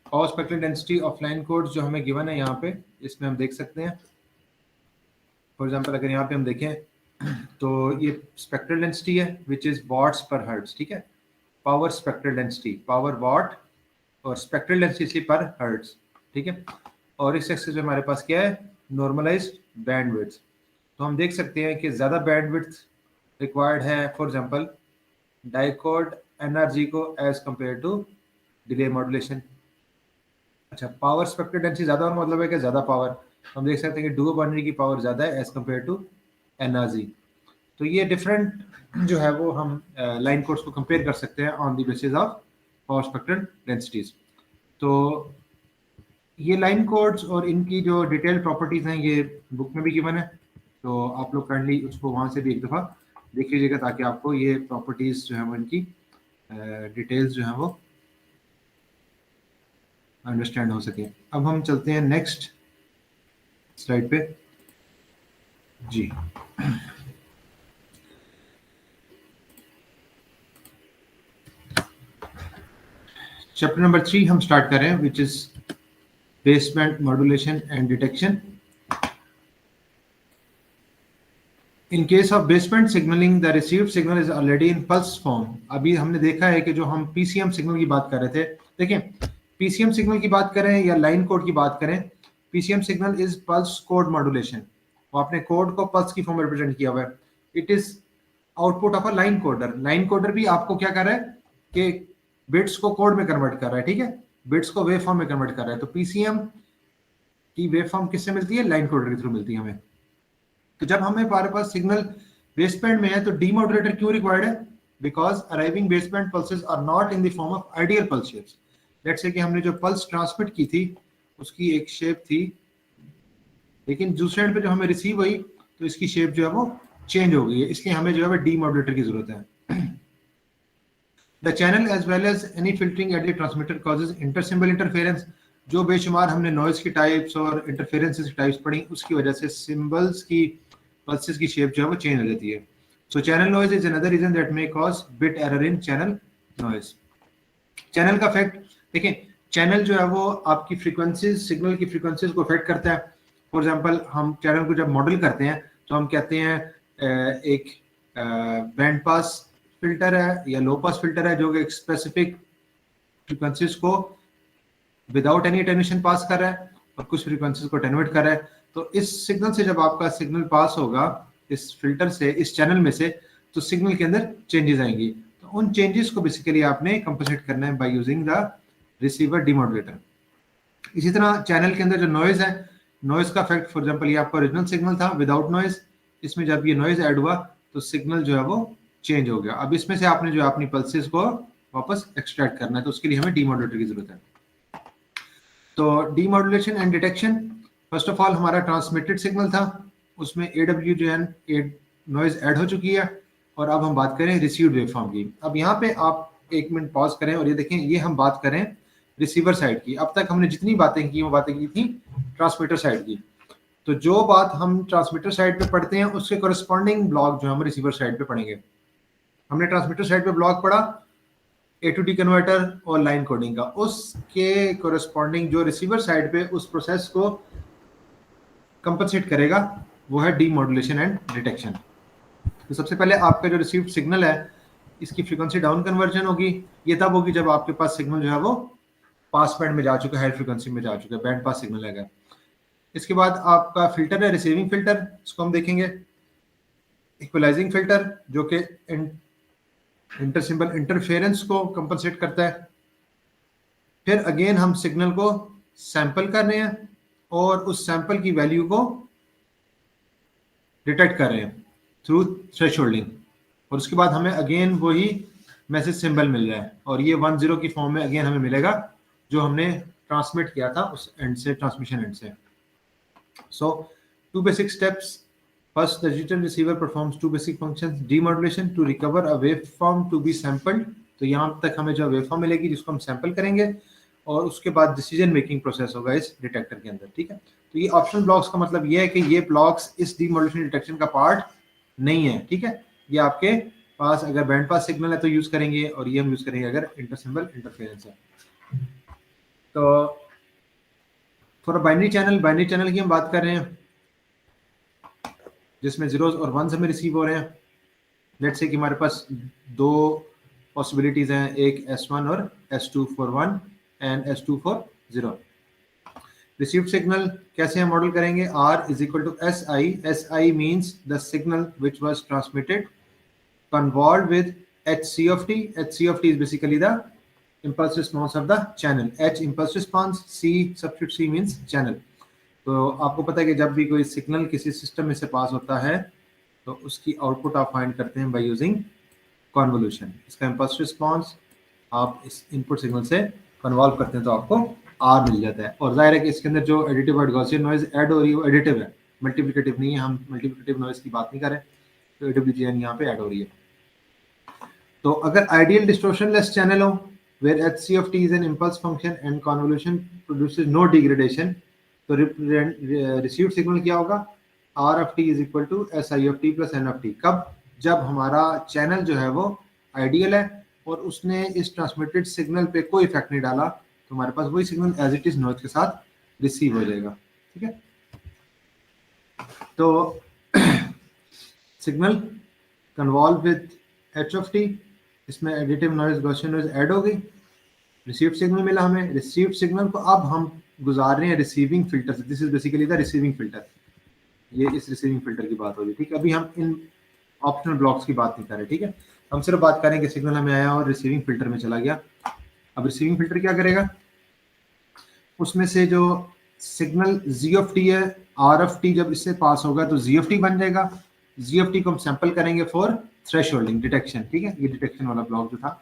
Power spectral density of line codes जो हमें given है यहाँ पे, इसमें हम देख सकते हैं। For example, अगर यहाँ पे हम देखें तो ये स्पेक्ट्रल डेंसिटी है विच इज वॉट्स पर हर्ट्ज, ठीक है। Power spectral density, power what, और स्पेक्ट्रल डेंसिटी पर हर्ट्ज, ठीक है। और इस एक्सिस में हमारे पास क्या है, नॉर्मलाइज्ड बैंडविड्थ। तो हम देख सकते हैं कि ज़्यादा बैंडविड्थ रिक्वायर्ड है फॉर एग्जांपल डाइकोड एनआरजी को as compare to delay modulation. अच्छा, पावर स्पेक्ट्रल डेंसिटी ज़्यादा और मतलब है कि ज़्यादा पावर, हम देख सकते हैं कि डुओ बाइनरी की पावर ज़्यादा है एज कंपेयर टू एनआरजी। तो ये डिफरेंट जो है वो हम लाइन कोड्स को कंपेयर कर सकते हैं on the basis of power spectral densities. तो ये लाइन कोड्स और इनकी जो डिटेल प्रॉपर्टीज हैं ये बुक में भी गिवन है, तो आप लोग काइंडली उसको वहाँ से भी एक दफ़ा देख लीजिएगा ताकि आपको ये प्रॉपर्टीज जो है वो इनकी डिटेल्स जो है वो अंडरस्टैंड हो सके। अब हम चलते हैं नेक्स्ट स्लाइड पे जी। चैप्टर नंबर 3 हम स्टार्ट कर रहे हैं which is baseband modulation and detection. In case of baseband signalling the received signal is already in pulse form. अभी हमने देखा है कि जो हम पीसीएम सिग्नल की बात कर रहे थे, देखें पीसीएम सिग्नल की बात करें या लाइन कोड की बात करें, PCM signal is pulse code modulation. वो आपने कोड को पल्स की फॉर्म में रिप्रेजेंट किया हुआ है। It is output of a line coder. Line coder भी आपको क्या कर रहा है कि बिट्स को कोड में कन्वर्ट कर रहा है, ठीक है, बिट्स को वेव फॉर्म में कन्वर्ट कर रहा है। तो पीसीएम की वेव फॉर्म किससे मिलती है, लाइन कोडर के थ्रू मिलती है हमें। तो जब हमारे पास सिग्नल बेसबैंड में है तो डीमॉड्यूलेटर क्यों रिक्वायर्ड है, because arriving baseband pulses are not in the form of ideal pulse shapes. Let's say कि हमने जो पल्स ट्रांसमिट की थी उसकी एक शेप थी, लेकिन दूसरे एंड पे जो हमें रिसीव हुई तो इसकी शेप जो है वो चेंज हो गई है, इसलिए हमें जो है वो डीमॉड्यूलेटर की जरूरत है। The channel as well as any filtering at the transmitter causes intersymbol interference। जो बेशुमार हमने नॉइज की टाइप्स और इंटरफेरेंसेस की टाइप्स पढ़ी उसकी वजह से सिंबल्स की पल्सेस की शेप जो है वो चेंज हो जाती है। So channel noise is another reason that may cause bit error in channel noise. Channel का इफेक्ट देखें, चैनल जो है वो आपकी फ्रीक्वेंसीज, सिग्नल की फ्रीक्वेंसीज को इफेक्ट करता है। फॉर एग्जांपल हम चैनल को जब मॉडल करते हैं तो हम कहते हैं एक बैंड पास फिल्टर है या लो पास फिल्टर है जो कि एक स्पेसिफिक फ्रीक्वेंसीज को विदाउट एनी अटेन्यूएशन पास कर रहा है और कुछ फ्रीक्वेंसीज को अटेन्यूएट कर रहा है। तो इस सिग्नल से जब आपका सिग्नल पास होगा इस फिल्टर से, इस चैनल में से, तो सिग्नल के अंदर चेंजेस आएंगी। तो उन चेंजेस को बेसिकली आपने कंपनसेट करना है bye using the receiver demodulator. इसी तरह चैनल के अंदर जो नॉइज है, नॉइज का इफेक्ट, फॉर एग्जांपल ये आपका ओरिजिनल सिग्नल था विदाउट नॉइज, इसमें जब ये नॉइज ऐड हुआ तो सिग्नल जो है वो चेंज हो गया। अब इसमें से आपने जो अपनी पल्सेस को वापस एक्सट्रैक्ट करना है, तो उसके लिए हमें डीमॉड्यूलेटर की जरूरत है। तो demodulation and detection, first of all हमारा ट्रांसमिटेड सिग्नल था, उसमें AWGN नॉइज ऐड हो चुकी है, और अब हम बात करें रिसीव्ड वेवफॉर्म की। अब यहाँ पे आप एक मिनट पॉज करें और ये देखें, ये हम बात करें रिसीवर साइड की। अब तक हमने जितनी बातें की वो बातें की थी ट्रांसमीटर साइड की। तो जो बात हम ट्रांसमीटर साइड पे पढ़ते हैं उसके कोरिस्पॉन्डिंग ब्लॉक जो हम रिसीवर साइड पे पढ़ेंगे। हमने ट्रांसमीटर साइड पे ब्लॉक पढ़ा A to D कन्वर्टर और लाइन कोडिंग का, उसके कोरिस्पॉन्डिंग जो रिसीवर साइड पे उस प्रोसेस को कंपनसेट करेगा वो है डीमॉड्यूलेशन एंड डिटेक्शन। तो सबसे पहले आपका जो रिसीव्ड सिग्नल है इसकी फ्रीक्वेंसी डाउन कन्वर्जन होगी। ये तब होगी जब आपके पास सिग्नल जो है वो पास बैंड में जा चुका है, हाई फ्रीक्वेंसी में जा चुका है, बैंड पास सिग्नल है। इसके बाद आपका फिल्टर है रिसीविंग फिल्टर, इसको हम देखेंगे। इक्वलाइजिंग फिल्टर जो कि इंटरसिंबल इंटरफेरेंस को कंपनसेट करता है। फिर अगेन हम सिग्नल को सैंपल कर रहे हैं और उस सैंपल की वैल्यू को डिटेक्ट कर रहे हैं थ्रू थ्रेशोल्डिंग, और उसके बाद हमें अगेन वही मैसेज सिंबल मिल रहा है, और ये 10 की फॉर्म में अगेन हमें मिलेगा जो हमने ट्रांसमिट किया था उस एंड से, ट्रांसमिशन एंड से। सो 2 basic steps. First, the digital receiver performs 2 basic functions: demodulation to recover a waveform to be sampled, तो यहाँ तक हमें जो वेवफॉर्म मिलेगी जिसको हम सैंपल करेंगे, और उसके बाद डिसीजन मेकिंग प्रोसेस होगा इस डिटेक्टर के अंदर, ठीक है। तो ये ऑप्शनल ब्लॉक्स का मतलब ये है कि ये ब्लॉक्स इस डीमोडुलेशन डिटेक्शन का पार्ट नहीं है, ठीक है। ये आपके पास अगर बैंड पास सिग्नल है तो यूज करेंगे, और ये हम यूज करेंगे अगर इंटरसिंबल इंटरफेरेंस है। तो फॉर बाइनरी चैनल की हम बात कर रहे हैं जिसमें जीरोस और वंस हमें रिसीव हो रहे हैं। लेट्स से कि हमारे पास दो पॉसिबिलिटीज हैं, एक S1 और S2 for 1 and S2 for 0। Received signal कैसे हम मॉडल करेंगे? R is equal to SI। SI means the signal which was transmitted convolved with HC of t. HC of t is basically the impulse response of the channel. H impulse response, C substitute C means channel. तो आपको पता है कि जब भी कोई signal किसी system में से पास होता है तो उसकी आउटपुट आप फाइंड करते हैं बाय यूजिंग कॉन्वोल्यूशन। इसका इम्पल्स रिस्पॉन्स आप इस इनपुट सिग्नल से कन्वॉल्व करते हैं तो आपको R मिल जाता है। और जाहिर है कि इसके अंदर जो एडिटिव और गॉसियन नॉइज ऐड हो रही है वो एडिटिव है, मल्टीप्लिकेटिव नहीं है। हम मल्टीप्लिकेटिव नॉइज की बात नहीं कर रहे, तो AWGN यहाँ पे ऐड हो रही है। तो अगर आइडियल डिस्टॉर्शन लेस चैनल हो where HC of t is an impulse function and convolution produces no degradation, तो रिसीव्ड सिग्नल क्या होगा? R of t is equal to SI of t plus N of t। कब? जब हमारा channel जो है वो आइडियल है और उसने इस ट्रांसमिटेड सिग्नल पे कोई इफेक्ट नहीं डाला, तो हमारे पास वही signal as it is noise के साथ रिसीव हो जाएगा, ठीक है। तो signal convolve with H of t, इसमें additive noise Gaussian noise add हो गई, रिसीव्ड सिग्नल मिला हमें। रिसीव्ड सिग्नल को अब हम गुजार रहे हैं रिसीविंग फिल्टर से। This is basically the receiving filter. ये इस रिसीविंग फिल्टर की बात हो रही है, ठीक है। अभी हम इन ऑप्शनल ब्लॉक्स की बात नहीं कर रहे, ठीक है। हम सिर्फ बात करें कि सिग्नल हमें आया और रिसीविंग फिल्टर में चला गया। अब रिसीविंग फिल्टर क्या करेगा? उसमें से जो सिग्नल Z of t है, R of t जब इससे पास होगा तो Z of t बन जाएगा। Z of t को हम सैंपल करेंगे फॉर थ्रेशोल्डिंग डिटेक्शन, ठीक है। ये डिटेक्शन वाला ब्लॉक जो था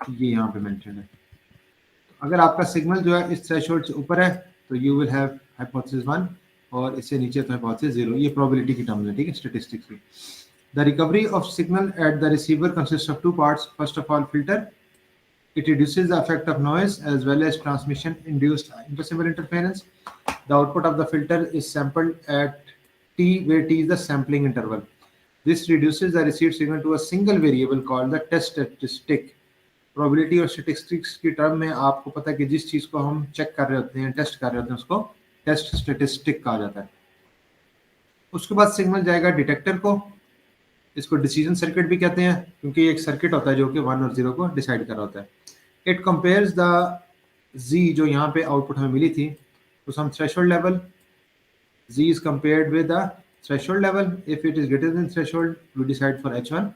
ये यहाँ पे मेंशन है। अगर आपका सिग्नल जो है इस थ्रेशोल्ड से ऊपर है तो यू विल हैव हाइपोथेसिस 1, और इससे नीचे तो हाइपोथेसिस 0। ये प्रोबेबिलिटी की टर्म्स है, ठीक है, स्टैटिस्टिक्स की। The recovery of signal at the receiver consist of 2 parts. First of all filter, it reduces the effect of noise as well as transmission induced intersimbal interference. The output of the filter is sampled at t, where t is the sampling interval. This reduces the received signal to a single variable called the test statistic. Probability और statistics की term में आपको पता है कि जिस चीज को हम चेक कर रहे होते हैं, टेस्ट कर रहे होते हैं, उसको टेस्ट स्टेटिस्टिक कहा जाता है। उसके बाद सिग्नल जाएगा डिटेक्टर को। इसको डिसीजन सर्किट भी कहते हैं क्योंकि एक सर्किट होता है जो कि 1 और 0 को डिसाइड कर रहा होता है। इट कंपेयर्स द Z जो यहाँ पे आउटपुट हमें मिली थी उस हम threshold level, Z is compared with the threshold level. If it is greater than threshold, we decide for H1,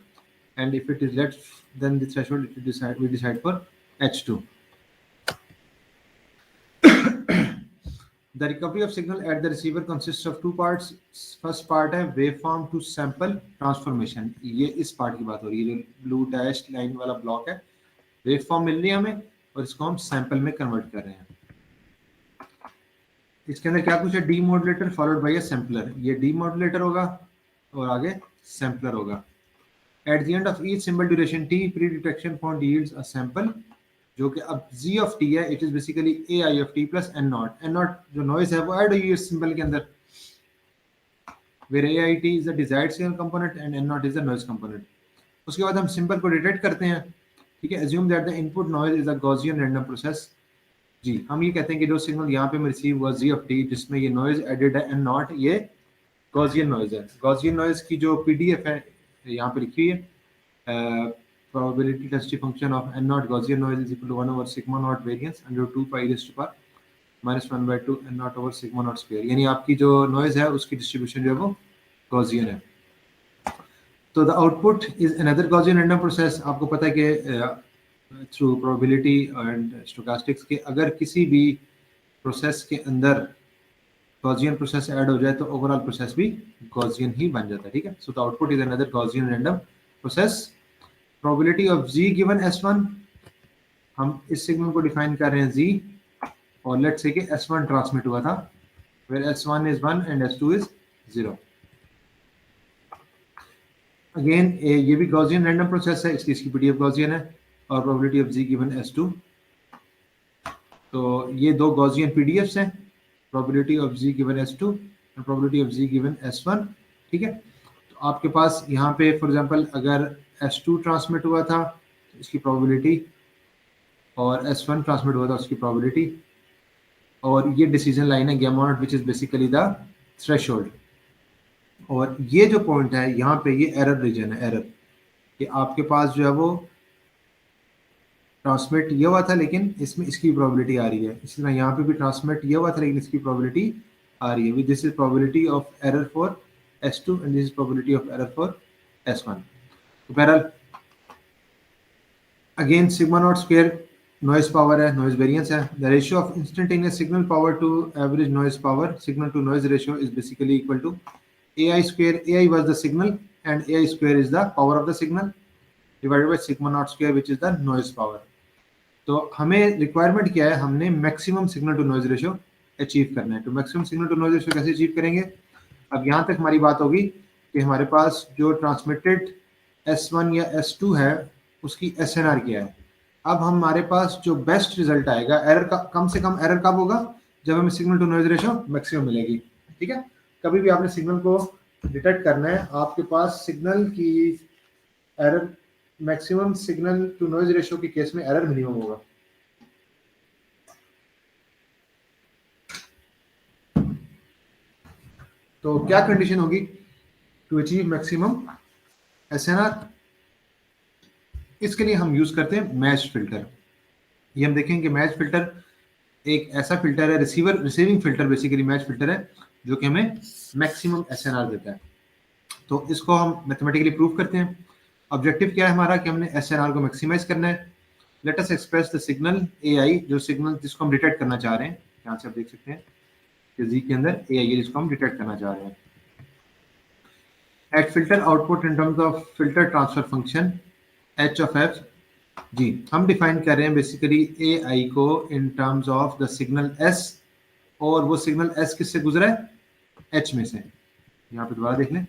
and if it is less than the threshold, we decide for H2. The recovery of signal at the receiver consists of 2 parts. First part है waveform to sample transformation. ये इस part की बात हो रही है, जो blue dash line वाला ब्लॉक है। वेवफॉर्म मिल रही है हमें और इसको हम सैंपल में कन्वर्ट कर रहे हैं। इसके अंदर क्या कुछ है? Demodulator followed by a sampler. ये डीमॉड्यूलेटर होगा और आगे सैम्पलर होगा। At the end of each symbol duration T, pre detection point yields a sample, जो कि अब Z of t है, it is basically AI of t plus N not. N not जो नॉइज है वो ऐड हुई है इस सिंबल के अंदर, where AIT is the desired signal component and N not is the noise component। उसके बाद हम सिंबल को डिटेक्ट करते हैं, ठीक है। assume that the input noise is a Gaussian random process। जी, हम ये कहते हैं कि जो सिग्नल यहाँ पे रिसीव हुआ Z of t जिसमें ये नॉइज एडेड है N नॉट, ये गॉसियन नॉइज है। गॉसियन नॉइज की जो PDF है यहाँ पे लिखी हुई है, probability density function of N naught Gaussian noise is equal to 1 over sigma naught variance under 2 pi raised to power minus 1 by 2 N naught over sigma naught square। यानी आपकी जो नॉइज है उसकी डिस्ट्रीब्यूशन जो है वो गॉसियन है। तो the output is another Gaussian random process. आपको पता है कि थ्रू प्रोबेबिलिटी एंड स्टोकास्टिक्स के अगर किसी भी प्रोसेस के अंदर गॉसियन प्रोसेस ऐड हो जाए तो ओवरऑल प्रोसेस भी गॉसियन ही बन जाता है, ठीक है। So the output is another Gaussian random process. Probability of G given S1, हम इस सिग्नल को डिफाइन कर रहे हैं जी, और लेट्स से कि S1 ट्रांसमिट हुआ था, where S1 is 1 and S2 is 0। Again ये भी गॉसियन रैंडम प्रोसेस है, इसकी पीडीएफ गॉसियन है, और probability of G given S2। तो ये दो गॉसियन पीडीएफ्स हैं, probability of G given S2 और probability of G given S1, ठीक है। तो आपके पास यहाँ पे फॉर एग्जांपल अगर S2 ट्रांसमिट हुआ था तो इसकी प्रोबेबिलिटी, और S1 ट्रांसमिट हुआ था उसकी प्रोबेबिलिटी, और ये डिसीजन लाइन है gamma not which is basically the threshold. और ये जो पॉइंट है यहाँ पे ये एरर रीजन है, एरर, कि आपके पास जो है वो ट्रांसमिट ये हुआ था लेकिन इसमें इसकी प्रोबेबिलिटी आ रही है, इसी तरह यहाँ पे भी ट्रांसमिट ये हुआ था लेकिन इसकी प्रोबेबिलिटी आ रही है। This is probability of error for S2 and this is probability of error for S1। तो बहरहाल again sigma naught square noise power है, नॉइज वेरिएंस है। The ratio of instantaneous signal power to average noise power, signal to noise ratio is basically equal to AI square। AI was the signal and AI square is the power of the signal divided by sigma naught square which is the noise power। तो हमें requirement क्या है, हमने maximum signal to noise ratio achieve करना है। तो maximum signal to noise ratio कैसे achieve करेंगे, अब यहाँ तक हमारी बात होगी कि हमारे पास जो ट्रांसमिटेड S1 या S2 है उसकी SNR क्या है। अब हमारे पास जो बेस्ट रिजल्ट आएगा, एरर का कम से कम एरर कब होगा, जब हमें signal to noise ratio maximum मिलेगी, ठीक है। कभी भी आपने सिग्नल को डिटेक्ट करना है, आपके पास सिग्नल की error maximum, signal to noise ratio के केस में एरर मिनिमम होगा। तो क्या कंडीशन होगी टू अचीव मैक्सिमम SNR, इसके लिए हम यूज करते हैं मैच फिल्टर। ये हम देखेंगे कि मैच फिल्टर एक ऐसा फिल्टर है, receiving filter basically match filter है, जो कि हमें मैक्सिमम SNR देता है। तो इसको हम मैथमेटिकली प्रूव करते हैं। ऑब्जेक्टिव क्या है हमारा, कि हमने SNR को मैक्सिमाइज करना है। Let us express the signal AI, जो सिग्नल जिसको हम डिटेक्ट करना चाह रहे हैं, यहाँ से आप देख सकते हैं कि जी के अंदर AI है जिसको हम डिटेक्ट करना चाह रहे हैं। At filter output in terms of filter transfer function H of F, G हम डिफाइन कर रहे हैं बेसिकली AI को in terms of the signal S, और वो सिग्नल S किससे गुजरा है, H में से। यहाँ पे दोबारा देख लें,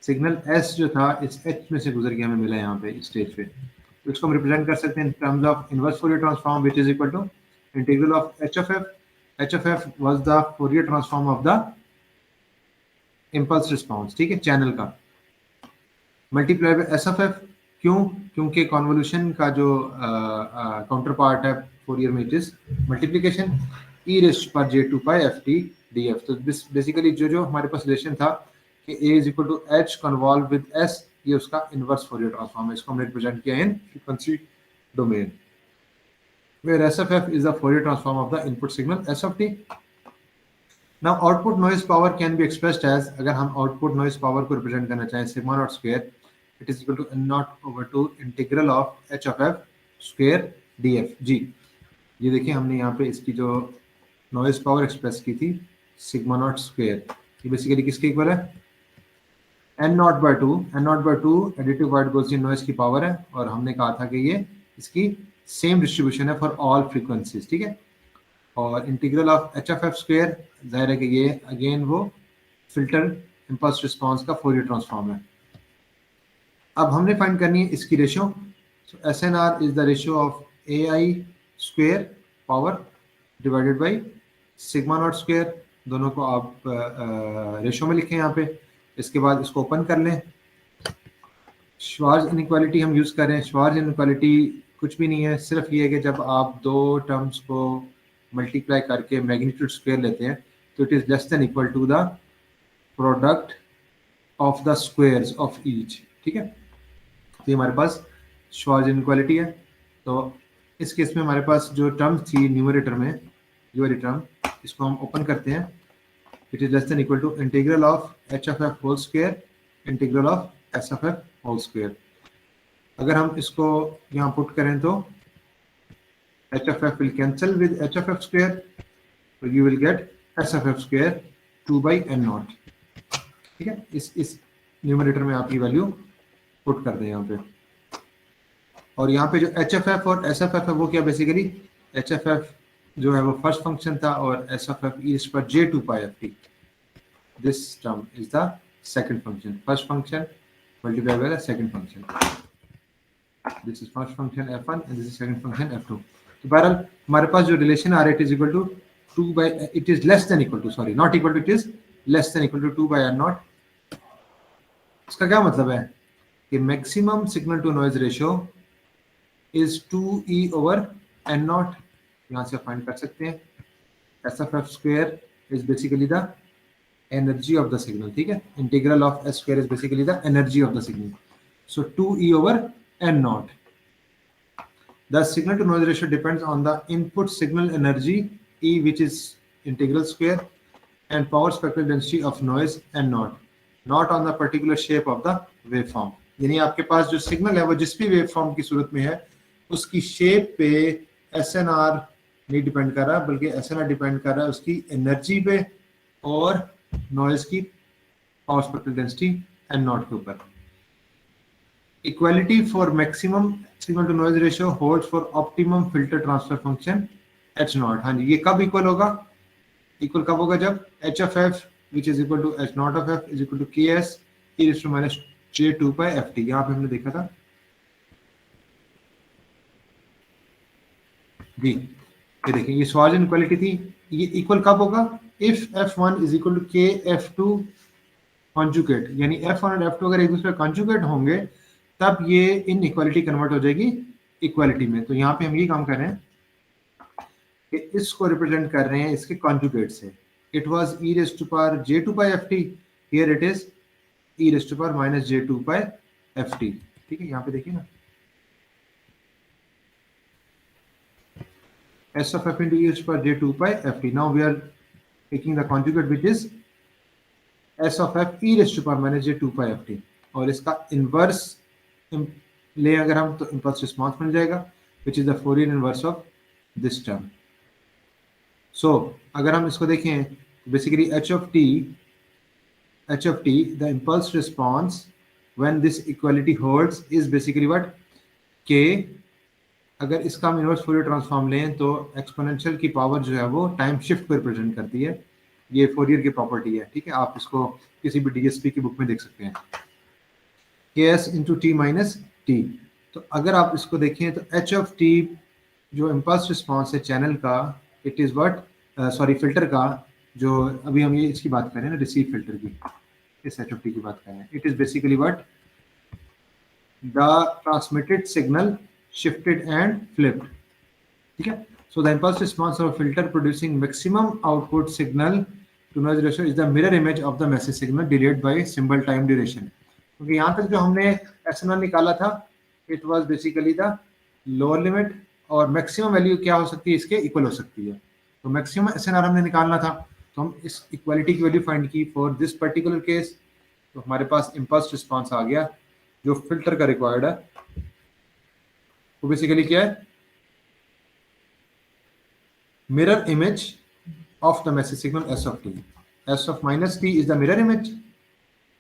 सिग्नल S जो था इस H में से गुजर के हमें मिला यहाँ पे स्टेज पे। तो इसको हम रिप्रेजेंट कर सकते हैं in terms of inverse Fourier transform which is equal to integral of H of F। H of F was the Fourier transform of the impulse response, ठीक है, चैनल का, multiply by S of F। क्यों, क्योंकि convolution का जो counterpart है Fourier में it is multiplication e raised पर j2 pi ft df। तो बेसिकली जो हमारे पास रिलेशन था कि a is equal to h convolve with s, ये उसका इनवर्स फोरियर ट्रांसफॉर्म है। इसको हमने रिप्रेजेंट किया in frequency domain, where S of F is the Fourier transform of the input signal S of t। Now output noise power can be expressed as, अगर हम output noise power को represent करना चाहें, sigma naught square it is equal to n naught over 2 integral of h of f square df। जी ये देखिए हमने यहाँ पे इसकी जो नॉइज पावर एक्सप्रेस की थी सिग्मा नॉट स्क्वायर, ये बेसिकली किसके इक्वल है, n naught by 2। n naught by 2 additive white Gaussian noise की पावर है, और हमने कहा था कि ये इसकी सेम डिस्ट्रीब्यूशन है फॉर ऑल फ्रीक्वेंसीज, ठीक है। और integral of h of f square, जाहिर है कि ये अगेन वो फिल्टर इम्पल्स रिस्पॉन्स का फोरियर ट्रांसफॉर्म है। अब हमने फाइंड करनी है इसकी ratio. So SNR is the ratio of AI square power divided by sigma naught square, दोनों को आप रेशियो में लिखें यहाँ पे। इसके बाद इसको ओपन कर लें, श्वार्ज इनइक्वालिटी हम यूज़ कर रहे हैं। श्वार्ज इनइक्वालिटी कुछ भी नहीं है, सिर्फ ये है कि जब आप दो टर्म्स को मल्टीप्लाई करके मैग्नीट्यूड स्क्वायर लेते हैं तो it is less than equal to the product of the squares of each, ठीक है। तो ये हमारे पास श्वार्ज इनइक्वालिटी है। तो इस केस में हमारे पास जो टर्म थी न्यूमरेटर में, ये वाली टर्म, इसको हम ओपन करते हैं, it is less than equal to integral of h of f whole square integral of s of f whole square. अगर हम इसको यहाँ पुट करें तो h of f will cancel with h of f square, so you will get s of f square 2/n0, ठीक है। इस numerator में आप ये वैल्यू पुट कर दें यहाँ पे। और यहाँ पे जो HFF और SFF है वो क्या, बेसिकली HFF जो है वो फर्स्ट फंक्शन था और SFF is पर j2πft, this term is the second function, first function multiplied by the second function, this is first function f1 and this is second function f2। तो बहरहाल हमारे पास जो रिलेशन आ रहा है, it is equal to 2 by, it is less than equal to, sorry not equal to, it is less than equal to 2/n0। इसका क्या मतलब है कि maximum signal to noise ratio is 2e/n0, यहाँ से फाइंड कर सकते हैं। SFF square is basically the energy of the signal, ठीक है। Integral of S square is basically the energy of the signal, so 2e/n0। The signal to noise ratio depends on the input signal energy E, which is integral square, and power spectral density of noise n0, not on the particular shape of the waveform। यानी आपके पास जो signal है वो जिस भी waveform की सूरत में है उसकी शेप पे SNR नहीं डिपेंड कर रहा, बल्कि SNR डिपेंड कर रहा है उसकी एनर्जी पे और नॉइज की पावर स्पेक्ट्रल डेंसिटी n0 के ऊपर। Equality for maximum signal to noise ratio holds for optimum filter transfer function H0। हाँ जी, ये कब इक्वल होगा? इक्वल कब होगा? जब HFF which is equal to H0 of f is equal to Ks e raised to minus j2πft। यहाँ पे हमने देखा था जी, ये देखिए ये सवाल इनक्वालिटी थी। ये इक्वल कब होगा? If f1 is equal to kf2 conjugate, यानी f1 और f2 अगर एक दूसरे कॉन्जुगेट होंगे तब ये इन इक्वालिटी कन्वर्ट हो जाएगी इक्वालिटी में। तो यहाँ पे हम ये काम कर रहे हैं कि इसको रिप्रेजेंट कर रहे हैं इसके कॉन्जुगेट से। It was e raised to power j2πft, here it is e raised to power minus j2πft, ठीक है। यहाँ पे देखिए ना, S of f into e raised to power j2πft। Now we are taking the conjugate which is S of f e raised to power minus j2πft, और इसका inverse ले अगर हम तो इम्पल्स रिस्पॉन्स मिल जाएगा which is the Fourier inverse of this term। So अगर हम इसको देखें basically h of t, the impulse response when this equality holds is basically what, k। अगर इसका हम इनवर्स फोरियर ट्रांसफॉर्म लें तो एक्सपोनेंशियल की पावर जो है वो टाइम शिफ्ट को रिप्रेजेंट करती है। ये फोरियर की प्रॉपर्टी है, ठीक है। आप इसको किसी भी DSP की बुक में देख सकते हैं, ks into t minus t। तो अगर आप इसको देखें तो h of t जो इम्पल्स रिस्पॉन्स है चैनल का, it is what, sorry filter का, जो अभी हम ये इसकी बात कर रहे हैं ना, रिसीव फिल्टर की, इस h of t की बात कर रहे हैं। It is basically what, the transmitted signal shifted and flipped, ठीक है। So the impulse response of filter producing maximum output signal to noise ratio is the mirror image of the message signal delayed by symbol time duration. क्योंकि यहाँ तक जो हमने SNR निकाला था it was basically the lower limit, और maximum value क्या हो सकती है इसके इक्वल हो सकती है। तो मैक्सिमम SNR हमने निकालना था, तो हम इस इक्वालिटी की वैल्यू फाइंड की फॉर दिस पर्टिकुलर केस। तो हमारे पास इम्पल्स रिस्पांस आ गया जो फिल्टर का रिक्वायर्ड है, वो बेसिकली क्या है, mirror image of the message signal S of t। S of minus t is the mirror image,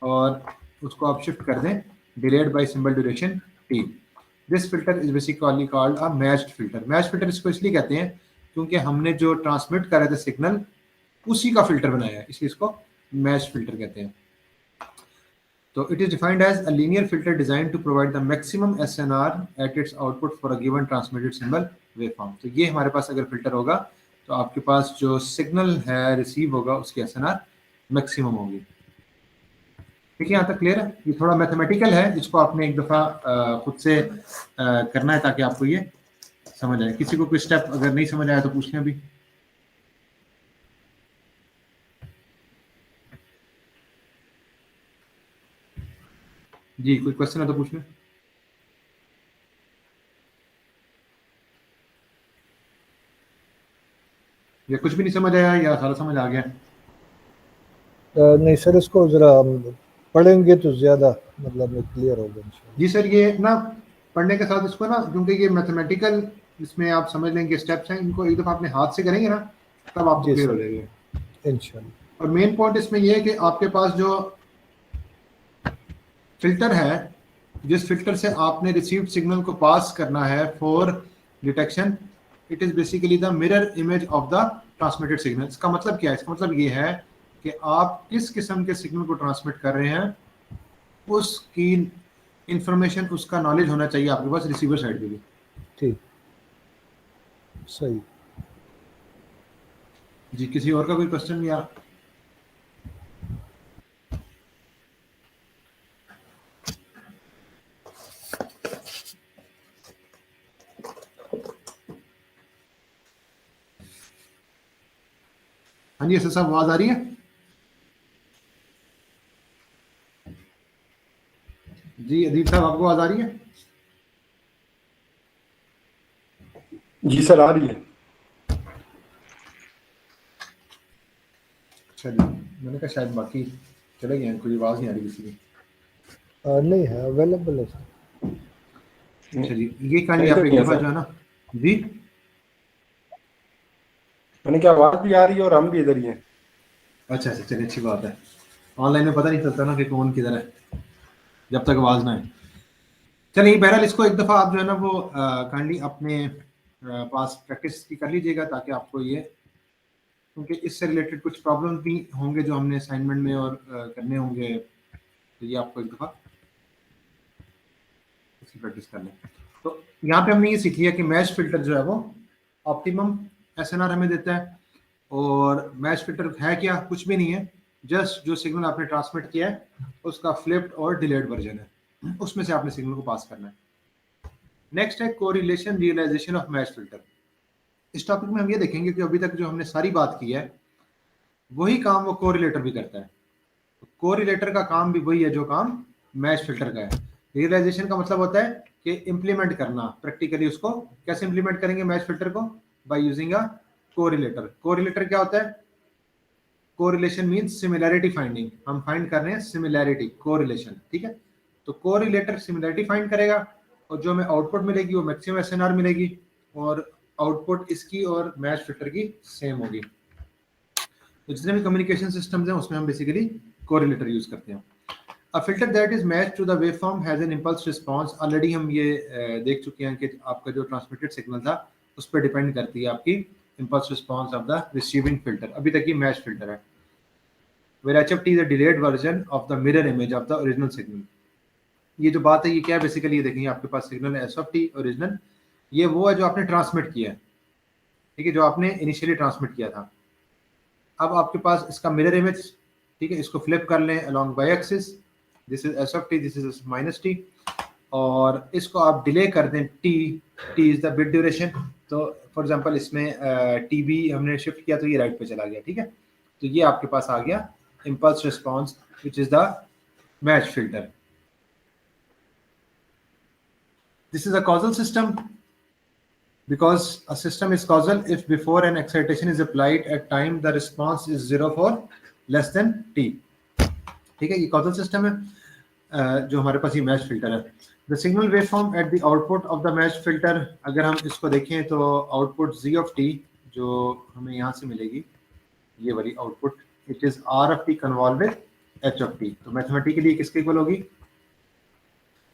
और उसको आप शिफ्ट कर दें delayed by symbol duration t। This filter is basically called a matched filter. Matched filter इसको इसलिए कहते हैं क्योंकि हमने जो ट्रांसमिट कर रहे थे सिग्नल उसी का फिल्टर बनाया है, इसलिए इसको मैच्ड फिल्टर कहते हैं। तो it is defined as a linear filter design to provide the maximum SNR at its output for a given transmitted symbol waveform. तो ये हमारे पास अगर फिल्टर होगा तो आपके पास जो सिग्नल है रिसीव होगा उसकी SNR मैक्सिमम होगी। ठीक है, यहाँ तक क्लियर है? ये थोड़ा मैथमेटिकल है, इसको आपने एक दफ़ा खुद से करना है ताकि आपको ये समझ आए। किसी को कोई स्टेप अगर नहीं समझ आया तो पूछ लें अभी। जी कोई क्वेश्चन है तो पूछ लें। या कुछ भी नहीं समझ आया या सारा समझ आ गया? नहीं सर, इसको जरा पढ़ेंगे तो ज्यादा मतलब क्लियर होगा। जी सर, ये ना पढ़ने के साथ इसको ना, क्योंकि ये मैथमेटिकल इसमें आप समझ लेंगे स्टेप्स हैं, इनको एक दफ़ा अपने हाथ से करेंगे ना तब आपको क्लियर हो जाएगा इंशाल्लाह। और मेन पॉइंट इसमें यह है कि आपके पास जो फिल्टर है, जिस फिल्टर से आपने रिसीव्ड सिग्नल को पास करना है for detection, it is basically the mirror image of the transmitted signal. इसका मतलब क्या है? इसका मतलब ये है कि आप किस किस्म के सिग्नल को ट्रांसमिट कर रहे हैं उसकी इंफॉर्मेशन, उसका नॉलेज होना चाहिए आपके पास रिसीवर साइड पे भी। ठीक, सही। जी, किसी और का कोई क्वेश्चन या? हाँ जी, ऐसा सब आवाज आ रही है? जी अदीब साहब, आपको आवाज आ रही है? जी सर, आ रही है। अच्छा जी, मैंने कहा शायद बाकी चले गए हैं, कोई आवाज नहीं आ रही किसी की। नहीं है, अवेलेबल है सर। अच्छा जी, ये काइंडली आप एक दफा जो है ना। जी, मैंने क्या आवाज भी आ रही है और हम भी इधर ही हैं। अच्छा अच्छा, चलिए अच्छी बात है। ऑनलाइन में पता नहीं चलता ना कि कौन किधर है जब तक आवाज ना है। चलिए बहरहाल इसको एक दफ़ा आप जो है ना वो काइंडली अपने पास प्रैक्टिस की कर लीजिएगा, ताकि आपको ये, क्योंकि इससे रिलेटेड कुछ प्रॉब्लम भी होंगे जो हमने असाइनमेंट में और करने होंगे, तो ये आपको एक दफ़ा इसकी प्रैक्टिस कर लें। तो यहाँ पे हमने ये सीख लिया कि मैच फिल्टर जो है वो ऑप्टिमम एसएनआर हमें देता है, और मैच फिल्टर है क्या? कुछ भी नहीं है, जस्ट जो सिग्नल आपने ट्रांसमिट किया है उसका फ्लिप्ड और डिलेड वर्जन है, उसमें से आपने सिग्नल को पास करना है। नेक्स्ट है correlation realization of match filter. इस टॉपिक में हम ये देखेंगे कि अभी तक जो हमने सारी बात की है वही काम वो कोरिलेटर भी करता है। तो कोरिलेटर का काम भी वही है जो काम मैच फिल्टर का है। रियलाइजेशन का मतलब होता है कि इंप्लीमेंट करना प्रैक्टिकली। उसको कैसे इंप्लीमेंट करेंगे मैच फिल्टर को? By using a correlator. Correlator क्या होता है? Correlation means similarity finding. हम फाइंड कर रहे हैं सिमिलैरिटी, कोरिलेशन, ठीक है। तो कोरिलेटर सिमिलैरिटी फाइंड करेगा और जो हमें आउटपुट मिलेगी वो मैक्सिमम एसएनआर मिलेगी, और आउटपुट इसकी और मैच फिल्टर की सेम होगी। तो जितने भी कम्युनिकेशन सिस्टम्स हैं उसमें हम बेसिकली कोरिलेटर यूज करते हैं। A filter that is match to the waveform has an impulse response. Already हम ये देख चुके हैं कि आपका जो ट्रांसमिटेड सिग्नल था उस पर डिपेंड करती है आपकी impulse response of the receiving filter. अभी तक ये मैच फिल्टर है। where HFT is a delayed version of the mirror image of the original signal। ये जो बात है ये क्या है बेसिकली? ये देखेंगे आपके पास सिग्नल है एसएफटी ओरिजिनल, ये वो है जो आपने ट्रांसमिट किया है, ठीक है, जो आपने इनिशियली ट्रांसमिट किया था। अब आपके पास इसका मिरर इमेज, ठीक है, इसको फ्लिप कर लें along by axis, this is SFT, this is minus T, और इसको आप डिले कर दें T. T is the bit duration. तो फॉर एग्जांपल इसमें टी भी हमने शिफ्ट किया तो ये राइट पे चला गया, ठीक है। तो ये आपके पास आ गया impulse response, which is the match filter। This is a causal system because a system is causal if before an excitation is applied at time the response is 0 for less than t। ठीक है, ये causal system है जो हमारे पास ये match filter है। The signal waveform at the output of the match filter, अगर हम इसको देखें तो आउटपुट z of t जो हमें यहाँ से मिलेगी, ये वाली output, it is r of t convolve with h of t। तो मैथमेटिकली किसके इक्वल होगी?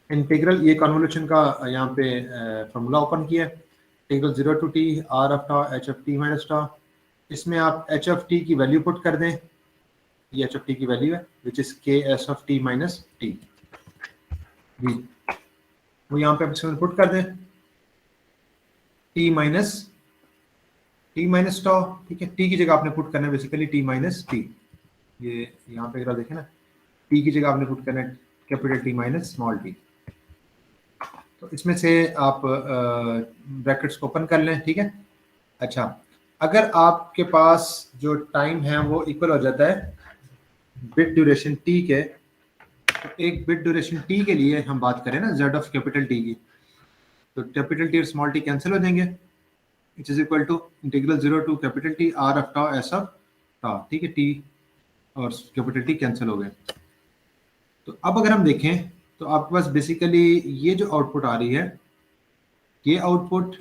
इंटीग्रल, ये कन्वोल्यूशन का यहाँ पे फॉर्मूला ओपन किया है, integral 0 to t r of tau h of t minus tau। इसमें आप h of t की वैल्यू पुट कर दें, ये h of t की वैल्यू है which is k s of t minus t। जी, वो यहाँ पे आप इसमें पुट कर दें t माइनस tau, ठीक है। t की जगह आपने पुट करना है बेसिकली t माइनस टी। ये यहाँ पे अगर देखें ना, t की जगह आपने पुट करना है capital T minus small t। तो इसमें से आप ब्रैकेट्स को ओपन कर लें, ठीक है। अच्छा, अगर आपके पास जो टाइम है वो इक्वल हो जाता है बिट ड्यूरेशन t के, तो एक बिट ड्यूरेशन t के लिए हम बात करें ना z ऑफ कैपिटल T की, तो कैपिटल T और स्मॉल t कैंसिल हो जाएंगे, it is equal to integral 0 to capital T r of tau s of tau, ठीक है। t और कैपिटल T कैंसिल हो गए। तो अब अगर हम देखें तो आपके पास बेसिकली ये जो आउटपुट आ रही है, ये आउटपुट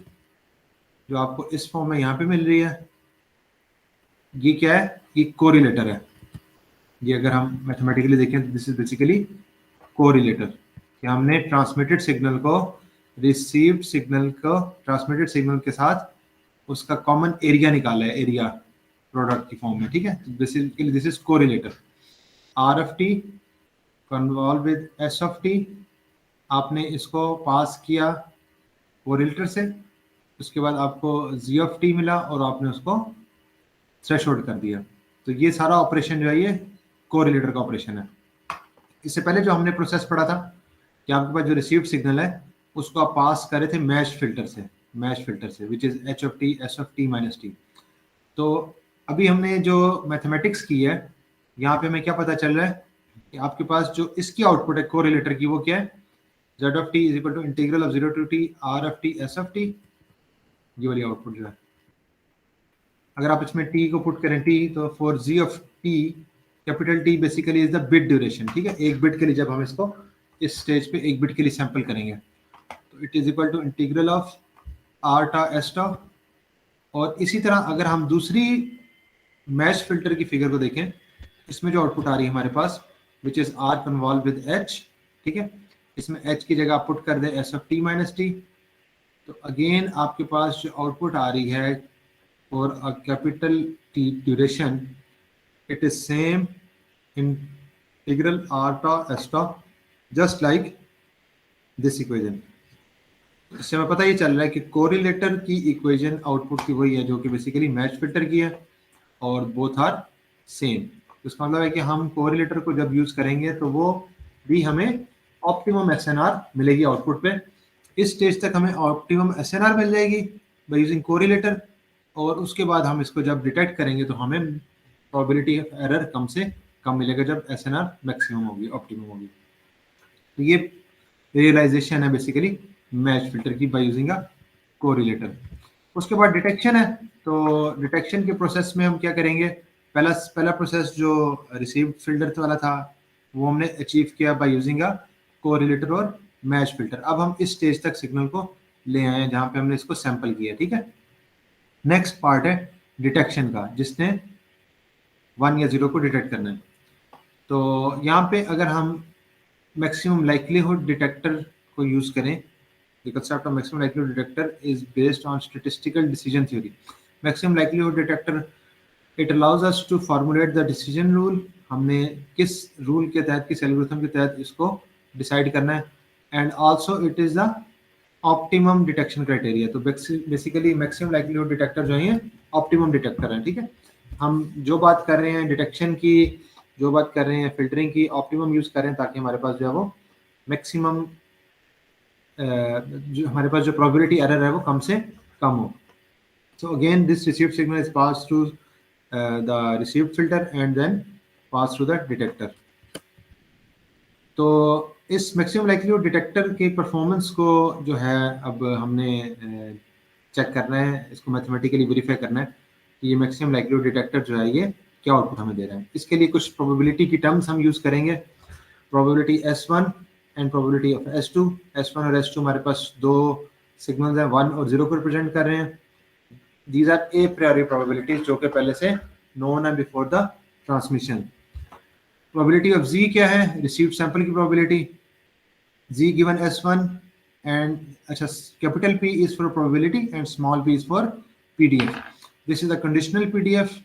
जो आपको इस फॉर्म में यहाँ पे मिल रही है, ये क्या है? ये कोरिलेटर है। ये अगर हम मैथमेटिकली देखें तो दिस इज बेसिकली कोरिलेटर, कि हमने ट्रांसमिटेड सिग्नल को रिसीव्ड सिग्नल को ट्रांसमिटेड सिग्नल के साथ उसका कॉमन एरिया निकाला है, एरिया प्रोडक्ट की फॉर्म में, ठीक है। Basically this is correlator. R of t convolve with s of t, आपने इसको पास किया कोरिलेटर से, उसके बाद आपको जी ऑफ टी मिला और आपने उसको थ्रेशोल्ड कर दिया। तो ये सारा ऑपरेशन जो है ये कोरिलेटर का ऑपरेशन है। इससे पहले जो हमने प्रोसेस पढ़ा था कि आपके पास जो रिसीव्ड सिग्नल है उसको आप पास कर रहे थे मैश फिल्टर से which is H of T S of t minus t. तो अभी हमने जो मैथमेटिक्स की है यहाँ पे हमें क्या पता चल रहा है कि आपके पास जो इसकी आउटपुट है कोरिलेटर की वो क्या है, Z of T is equal to integral of 0 to T R of T S of T, ये वाली आउटपुट जो है। अगर आप इसमें टी को पुट करें टी, तो for G of T capital T basically is the bit duration, ठीक है। एक बिट के लिए जब हम इसको इस स्टेज पे एक बिट के लिए सैंपल करेंगे तो it is equal to integral of R tau S tau. और इसी तरह अगर हम दूसरी मैश फिल्टर की फिगर को देखें, इसमें जो आउटपुट आ रही है हमारे पास which is r convolve with h, ठीक है। इसमें एच की जगह आप पुट कर दे s of t minus t, तो अगेन आपके पास जो आउटपुट आ रही है for a capital T duration it is same integral r ta s ta just like this equation। इससे हमें पता ही चल रहा है कि कोरिलेटर की इक्वेशन आउटपुट की वही है जो कि बेसिकली मैच फिल्टर की है और बोथ आर सेम। इसका मतलब है कि हम कोरिलेटर को जब यूज करेंगे तो वो भी हमें ऑप्टिमम एसएनआर मिलेगी आउटपुट पे। इस स्टेज तक हमें ऑप्टिमम एसएनआर मिल जाएगी बाय यूजिंग कोरिलेटर, और उसके बाद हम इसको जब डिटेक्ट करेंगे तो हमें प्रोबेबिलिटी ऑफ एरर कम से कम मिलेगा जब एसएनआर मैक्सिमम होगी, ऑप्टिमम होगी। तो ये रियलाइजेशन है बेसिकली मैच फिल्टर की बाय यूजिंग अ कोरिलेटर। उसके बाद डिटेक्शन है। तो डिटेक्शन के प्रोसेस में हम क्या करेंगे, पहला प्रोसेस जो रिसीव्ड फिल्टर वाला था वो हमने अचीव किया बाय यूजिंग अ कोरिलेटर और मैच फिल्टर। अब हम इस स्टेज तक सिग्नल को ले आए हैं जहां पे हमने इसको सैंपल किया, ठीक है। नेक्स्ट पार्ट है डिटेक्शन का, जिसने 1 या 0 को डिटेक्ट करना है। तो यहाँ पे अगर हम मैक्सिमम लाइक्लीहुड डिटेक्टर को यूज करें, the concept of maximum likelihood detector is based on statistical decision theory. Maximum likelihood detector it allows us to formulate the decision rule, हमने किस रूल के तहत, किस एल्गोरिथम के तहत इसको डिसाइड करना है, and also it is the optimum detection criteria. तो बेसिकली मैक्सिमम लाइक्लीहुड डिटेक्टर जो है ऑप्टिमम डिटेक्टर है, ठीक है। हम जो बात कर रहे हैं डिटेक्शन की, जो बात कर रहे हैं फिल्टरिंग की, ऑप्टिमम यूज कर रहे हैं ताकि हमारे पास जो है वो मैक्सिमम जो हमारे पास जो प्रोबेबिलिटी एरर है वो कम से कम हो। So again this received signal is pass through the received filter and then pass through the detector. तो इस मैक्सिमम लाइक्लीहुड डिटेक्टर के परफॉर्मेंस को जो है अब हमने चेक करना है, इसको मैथमेटिकली वेरीफाई करना है कि ये मैक्सिमम लाइक्लीहुड डिटेक्टर जो है ये क्या आउटपुट हमें दे रहा है। इसके लिए कुछ प्रोबेबिलिटी की टर्म्स हम यूज करेंगे, probability S1 and probability of S2। S1 और S2 हमारे पास दो सिग्नल्स हैं, 1 और 0 को रिप्रेजेंट कर रहे हैं। These are a priori probabilities जो कि पहले से नोन है before the transmission. Probability of Z क्या है, रिसीव्ड सैंपल की probability, Z given S1 and अच्छा capital P is for probability and small p is for PDF। This is a conditional PDF।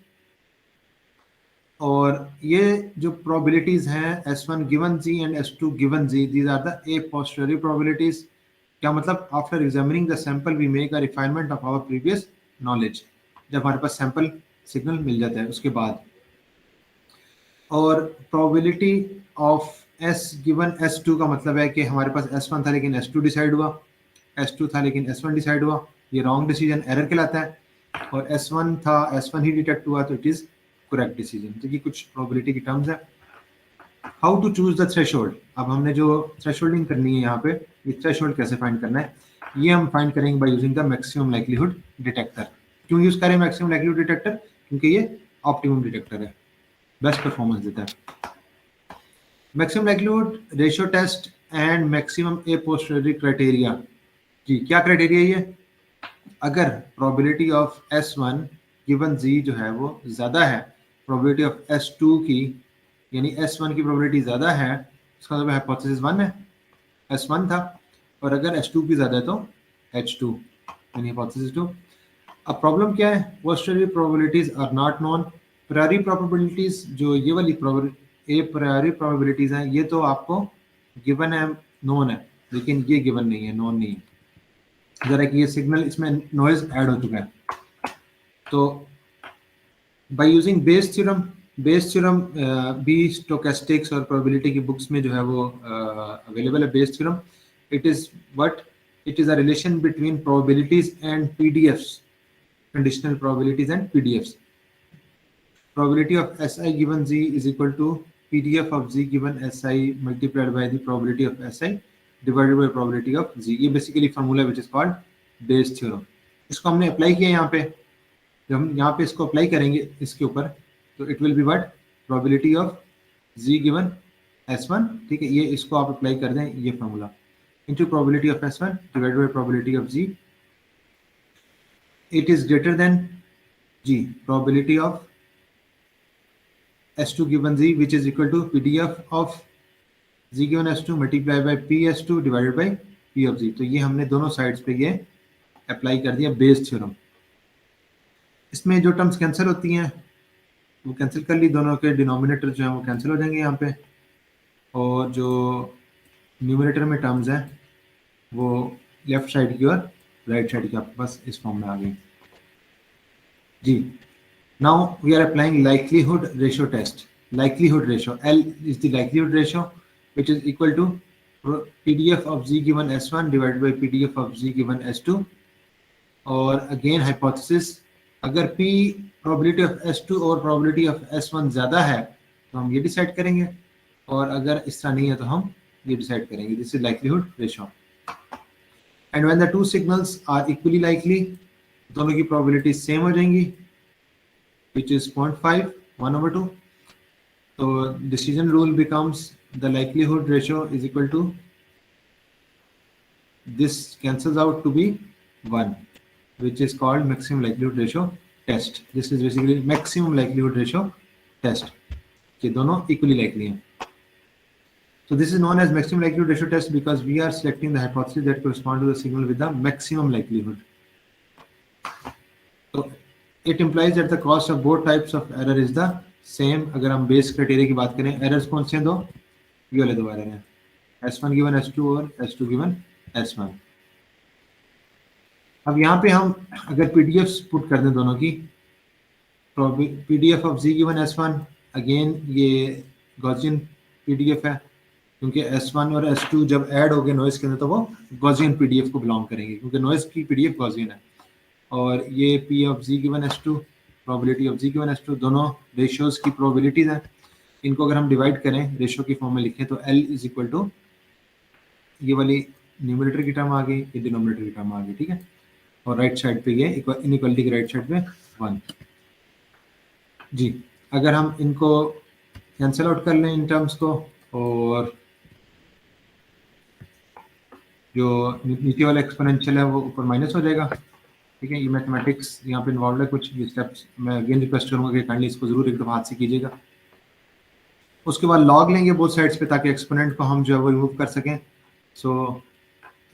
और ये जो प्रोबेबिलिटीज हैं S1 given Z and S2 given Z, these are the a posterior probabilities. क्या मतलब, after examining the sample we make a refinement of our previous knowledge, जब हमारे पास sample signal मिल जाता है उसके बाद। और probability of S given S2 का मतलब है कि हमारे पास S1 था लेकिन S2 डिसाइड हुआ, S2 था लेकिन S1 डिसाइड हुआ, ये रॉन्ग डिसीजन एरर कहलाता है। और S1 था, S1 ही डिटेक्ट हुआ तो इट इज करेक्ट डिसीजन। तो ये कुछ प्रोबेबिलिटी की टर्म्स है। How to choose the threshold, अब हमने जो थ्रेशोल्डिंग करनी है यहाँ पे, ये थ्रेशोल्ड कैसे फाइंड करना है, ये हम फाइंड करेंगे by using the maximum likelihood detector. क्यों यूज करें मैक्सिमम लाइक्लीहुड डिटेक्टर, क्योंकि ये ऑप्टिमम डिटेक्टर है, बेस्ट परफॉर्मेंस देता है। Maximum likelihood ratio test and maximum a posterior criteria जी, क्या क्राइटेरिया ये, अगर probability of S1 given Z जो है वो ज़्यादा है प्रोबेबिलिटी ऑफ S2 की यानी S1 की प्रोबेबिलिटी ज़्यादा है, इसका मतलब हाइपोथेसिस 1 है, S1 था, और अगर S2 की ज़्यादा है तो H2 यानी हाइपोथेसिस 2। अब प्रॉब्लम क्या है, posterior probabilities are not known. Priori probabilities जो ये वाली प्रायरी प्रोबेबिलिटीज हैं, ये तो आपको गिवन है, नोन है, लेकिन ये गिवन नहीं है, नोन नहीं है। जरा कि ये सिग्नल, इसमें नॉइज ऐड हो चुका है। तो by using Bayes theorem B stochastics और प्रोबेबिलिटी की बुक्स में जो है वो अवेलेबल है Bayes theorem. It is a relation between probabilities and PDFs, conditional probabilities and PDFs. Probability of SI given Z is equal to PDF of Z given SI multiplied by the probability of SI divided by probability of Z. ये basically formula which is called Bayes theorem. इसको हमने apply किया यहाँ पे, जब हम यहाँ पे इसको अप्लाई करेंगे इसके ऊपर, तो it will be what, probability of Z given S1, ठीक है, ये इसको आप अप्लाई कर दें, ये formula, into probability of S1 divided by probability of Z. It is greater than G, probability of S2 given Z, which is equal to PDF of Z given S2 multiplied by PS2 divided by P of Z. तो ये हमने दोनों sides पे ये apply कर दिया Bayes theorem. इसमें जो टर्म्स कैंसिल होती हैं वो कैंसिल कर ली, दोनों के डिनोमिनेटर जो है वो कैंसिल हो जाएंगे यहाँ पे, और जो न्यूमरेटर में टर्म्स हैं वो लेफ्ट साइड की और राइट साइड की आपके पास इस फॉर्म में आ गई जी। Now we are applying likelihood ratio test. Likelihood ratio, L is the likelihood ratio which is equal to PDF of Z given S1 divided by PDF of Z given S2, और again hypothesis, अगर P probability of S2 और probability of S1 ज़्यादा है तो हम ये decide करेंगे, और अगर इस तरह नहीं है तो हम ये डिसाइड करेंगे। This is likelihood ratio. And when the two signals are equally likely, दोनों की प्रोबेबिलिटी सेम हो जाएंगी, which is 0.5 1/2. So decision rule becomes the likelihood ratio is equal to, this cancels out to be 1, which is called maximum likelihood ratio test. This is basically maximum likelihood ratio test, कि दोनों equally likely हैं। So this is known as maximum likelihood ratio test because we are selecting the hypothesis that correspond to the signal with the maximum likelihood. So it implies that the cost of both types of error is the same. अगर हम base criteria की बात करें, errors कौन से हैं, दो, ये वाले दो एरर हैं, S1 गिवन S2 और S2 गिवन S1। अब यहाँ पे हम अगर पीडीएफ पुट कर दें दोनों की, PDF of Z given S1, again ये गॉसियन पीडीएफ है, क्योंकि S1 और S2 जब ऐड हो गए नॉइज के अंदर तो वो गॉसियन पीडीएफ को बिलोंग करेंगे, क्योंकि नॉइज की पीडीएफ गॉसियन है। और ये P of Z given S2, probability of Z given S2, दोनों रेशियोज की प्रोबेबिलिटीज हैं। इनको अगर हम डिवाइड करें, रेशियो की फॉर्म में लिखें, तो L इज इक्वल टू, ये वाली न्यूमरेटर की टर्म आ गई, ये डिनोमिनेटर की टर्म आ गई, ठीक है, और राइट साइड पे ये इनइक्वालिटी की राइट साइड पे 1 जी। अगर हम इनको कैंसिल आउट कर लें इन टर्म्स को, और जो नीचे वाला एक्सपोनेंशियल है वो ऊपर माइनस हो जाएगा, ठीक है। ये मैथमेटिक्स यहाँ पे इन्वॉल्व है, कुछ ये स्टेप्स मैं अगेन रिक्वेस्ट करूँगा कि काइंडली इसको जरूर एक दफ़ा हाथ से कीजिएगा। उसके बाद लॉग लेंगे बोथ साइड्स पे, ताकि एक्सपोनेंट को हम जो है वो रिमूव कर सकें। So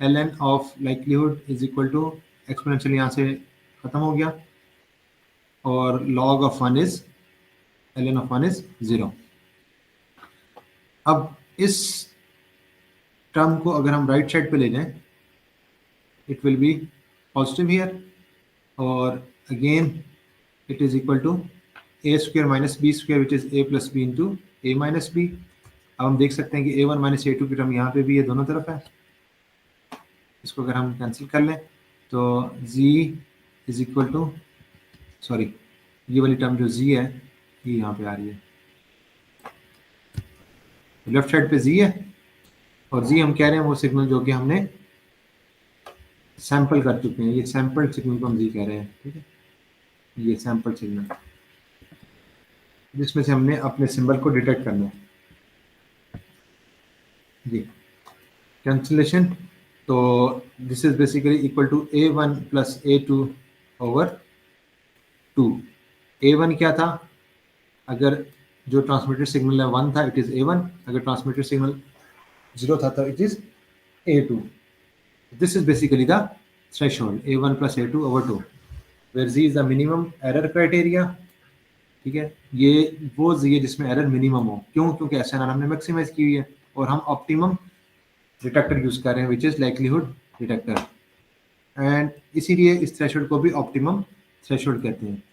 ln of likelihood is equal to, exponential यहाँ से ख़त्म हो गया, और log of 1 is ln of 1 is 0। अब इस टर्म को अगर हम राइट साइड पे ले जाएं, it will be positive here, और again it is equal to a square minus b square which is a plus b into a minus b। अब हम देख सकते हैं कि a1 माइनस a2 की टर्म यहाँ पे भी है, दोनों तरफ है। इसको अगर हम कैंसिल कर लें तो z is equal to, sorry, ये वाली टर्म जो z है ये यहाँ पे आ रही है, लेफ्ट साइड पे z है, और z हम कह रहे हैं वो सिग्नल जो कि हमने सैंपल कर चुके हैं, ये सैंपल सिग्नल को हम जी कह रहे हैं, ठीक है, ये सैंपल सिग्नल जिसमें से हमने अपने सिंबल को डिटेक्ट करना है जी। कैंसिलेशन, तो this is basically equal to a1 plus a2 over 2। a1 क्या था, अगर जो ट्रांसमिटेड सिग्नल है 1 था, इट इज A1, अगर ट्रांसमिटेड सिग्नल 0 था तो it is A2. This is basically the threshold A1 plus A2 over 2, where Z is the minimum error criteria. ठीक है, ये वो Z है जिसमें एरर मिनिमम हो. क्यों? क्योंकि SNR हमने मैक्सिमाइज की हुई है और हम ऑप्टिमम डिटेक्टर यूज कर रहे हैं, which is likelihood detector. And इसीलिए इस थ्रेशोल्ड को भी ऑप्टिमम थ्रेशोल्ड कहते हैं.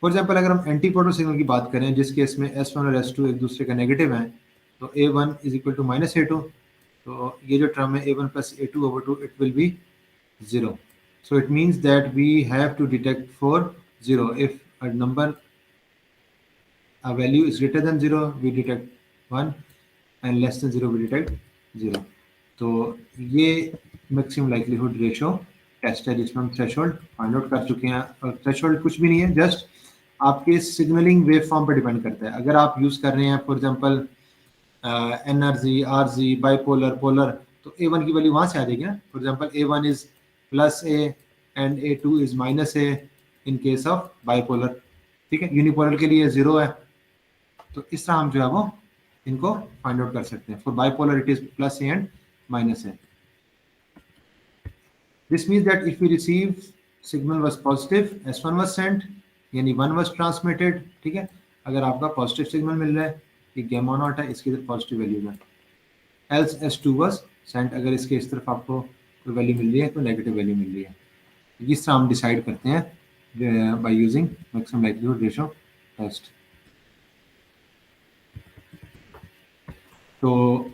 फॉर एग्जांपल, अगर हम एंटी प्रोटो सिग्नल की बात करें जिस केस में S1 और S2 एक दूसरे का नेगेटिव हैं, तो A1 is equal to -A2, तो ये जो टर्म है A1 plus A2 over 2, it will be 0. So it means that we have to detect for 0. If a number, a value is greater than 0, we detect 1, and less than 0 we detect 0. तो ये maximum likelihood ratio test है जिसमें हम threshold find out कर चुके हैं. और threshold कुछ भी नहीं है, जस्ट आपके सिग्नलिंग वेव फॉर्म पर डिपेंड करता है. अगर आप यूज कर रहे हैं for example NRZ, RZ, bipolar, polar, तो A1 की वैल्यू वहां से आ जाएगी ना. For example A1 is +A and A2 is -A in case of bipolar. ठीक है, यूनिपोलर के लिए 0 है. तो इस तरह हम जो है वो इनको फाइंड आउट कर सकते हैं. For bipolar it is +A and -A. This means that if we receive signal was positive, S1 was sent, यानी 1 वाज ट्रांसमिटेड. ठीक है, अगर आपका पॉजिटिव सिग्नल मिल रहा है, ये गामा नॉट है, इसकी तरफ पॉजिटिव वैल्यू है. एल्स S2 वाज सेंट, अगर इसके इस तरफ आपको कोई वैल्यू मिल रही है तो नेगेटिव वैल्यू मिल रही है. इस तरह हम डिसाइड करते हैं by using maximum likelihood ratio test. तो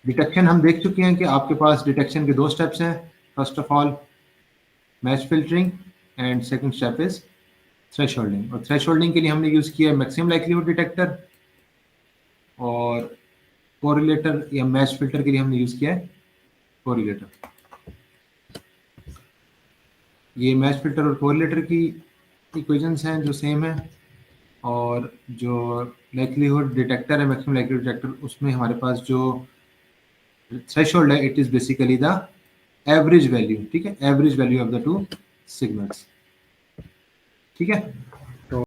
डिटेक्शन हम देख चुके हैं कि आपके पास डिटेक्शन के 2 स्टेप्स हैं. First of all match filtering and second step is thresholding. और थ्रेशोल्डिंग के लिए हमने यूज किया मैक्सिमम लाइक्लीहुड डिटेक्टर, और कोरिलेटर या मैच फिल्टर के लिए हमने यूज किया है कोरिलेटर. ये मैच फिल्टर और कोरिलेटर की इक्वेशंस हैं जो सेम है. और जो लाइक्लीहुड डिटेक्टर है, मैक्सिमम लाइक्लीहुड डिटेक्टर, उसमें हमारे पास जो थ्रेशोल्ड है, it is basically the average value. ठीक है, average value of the 2 signals. ठीक है.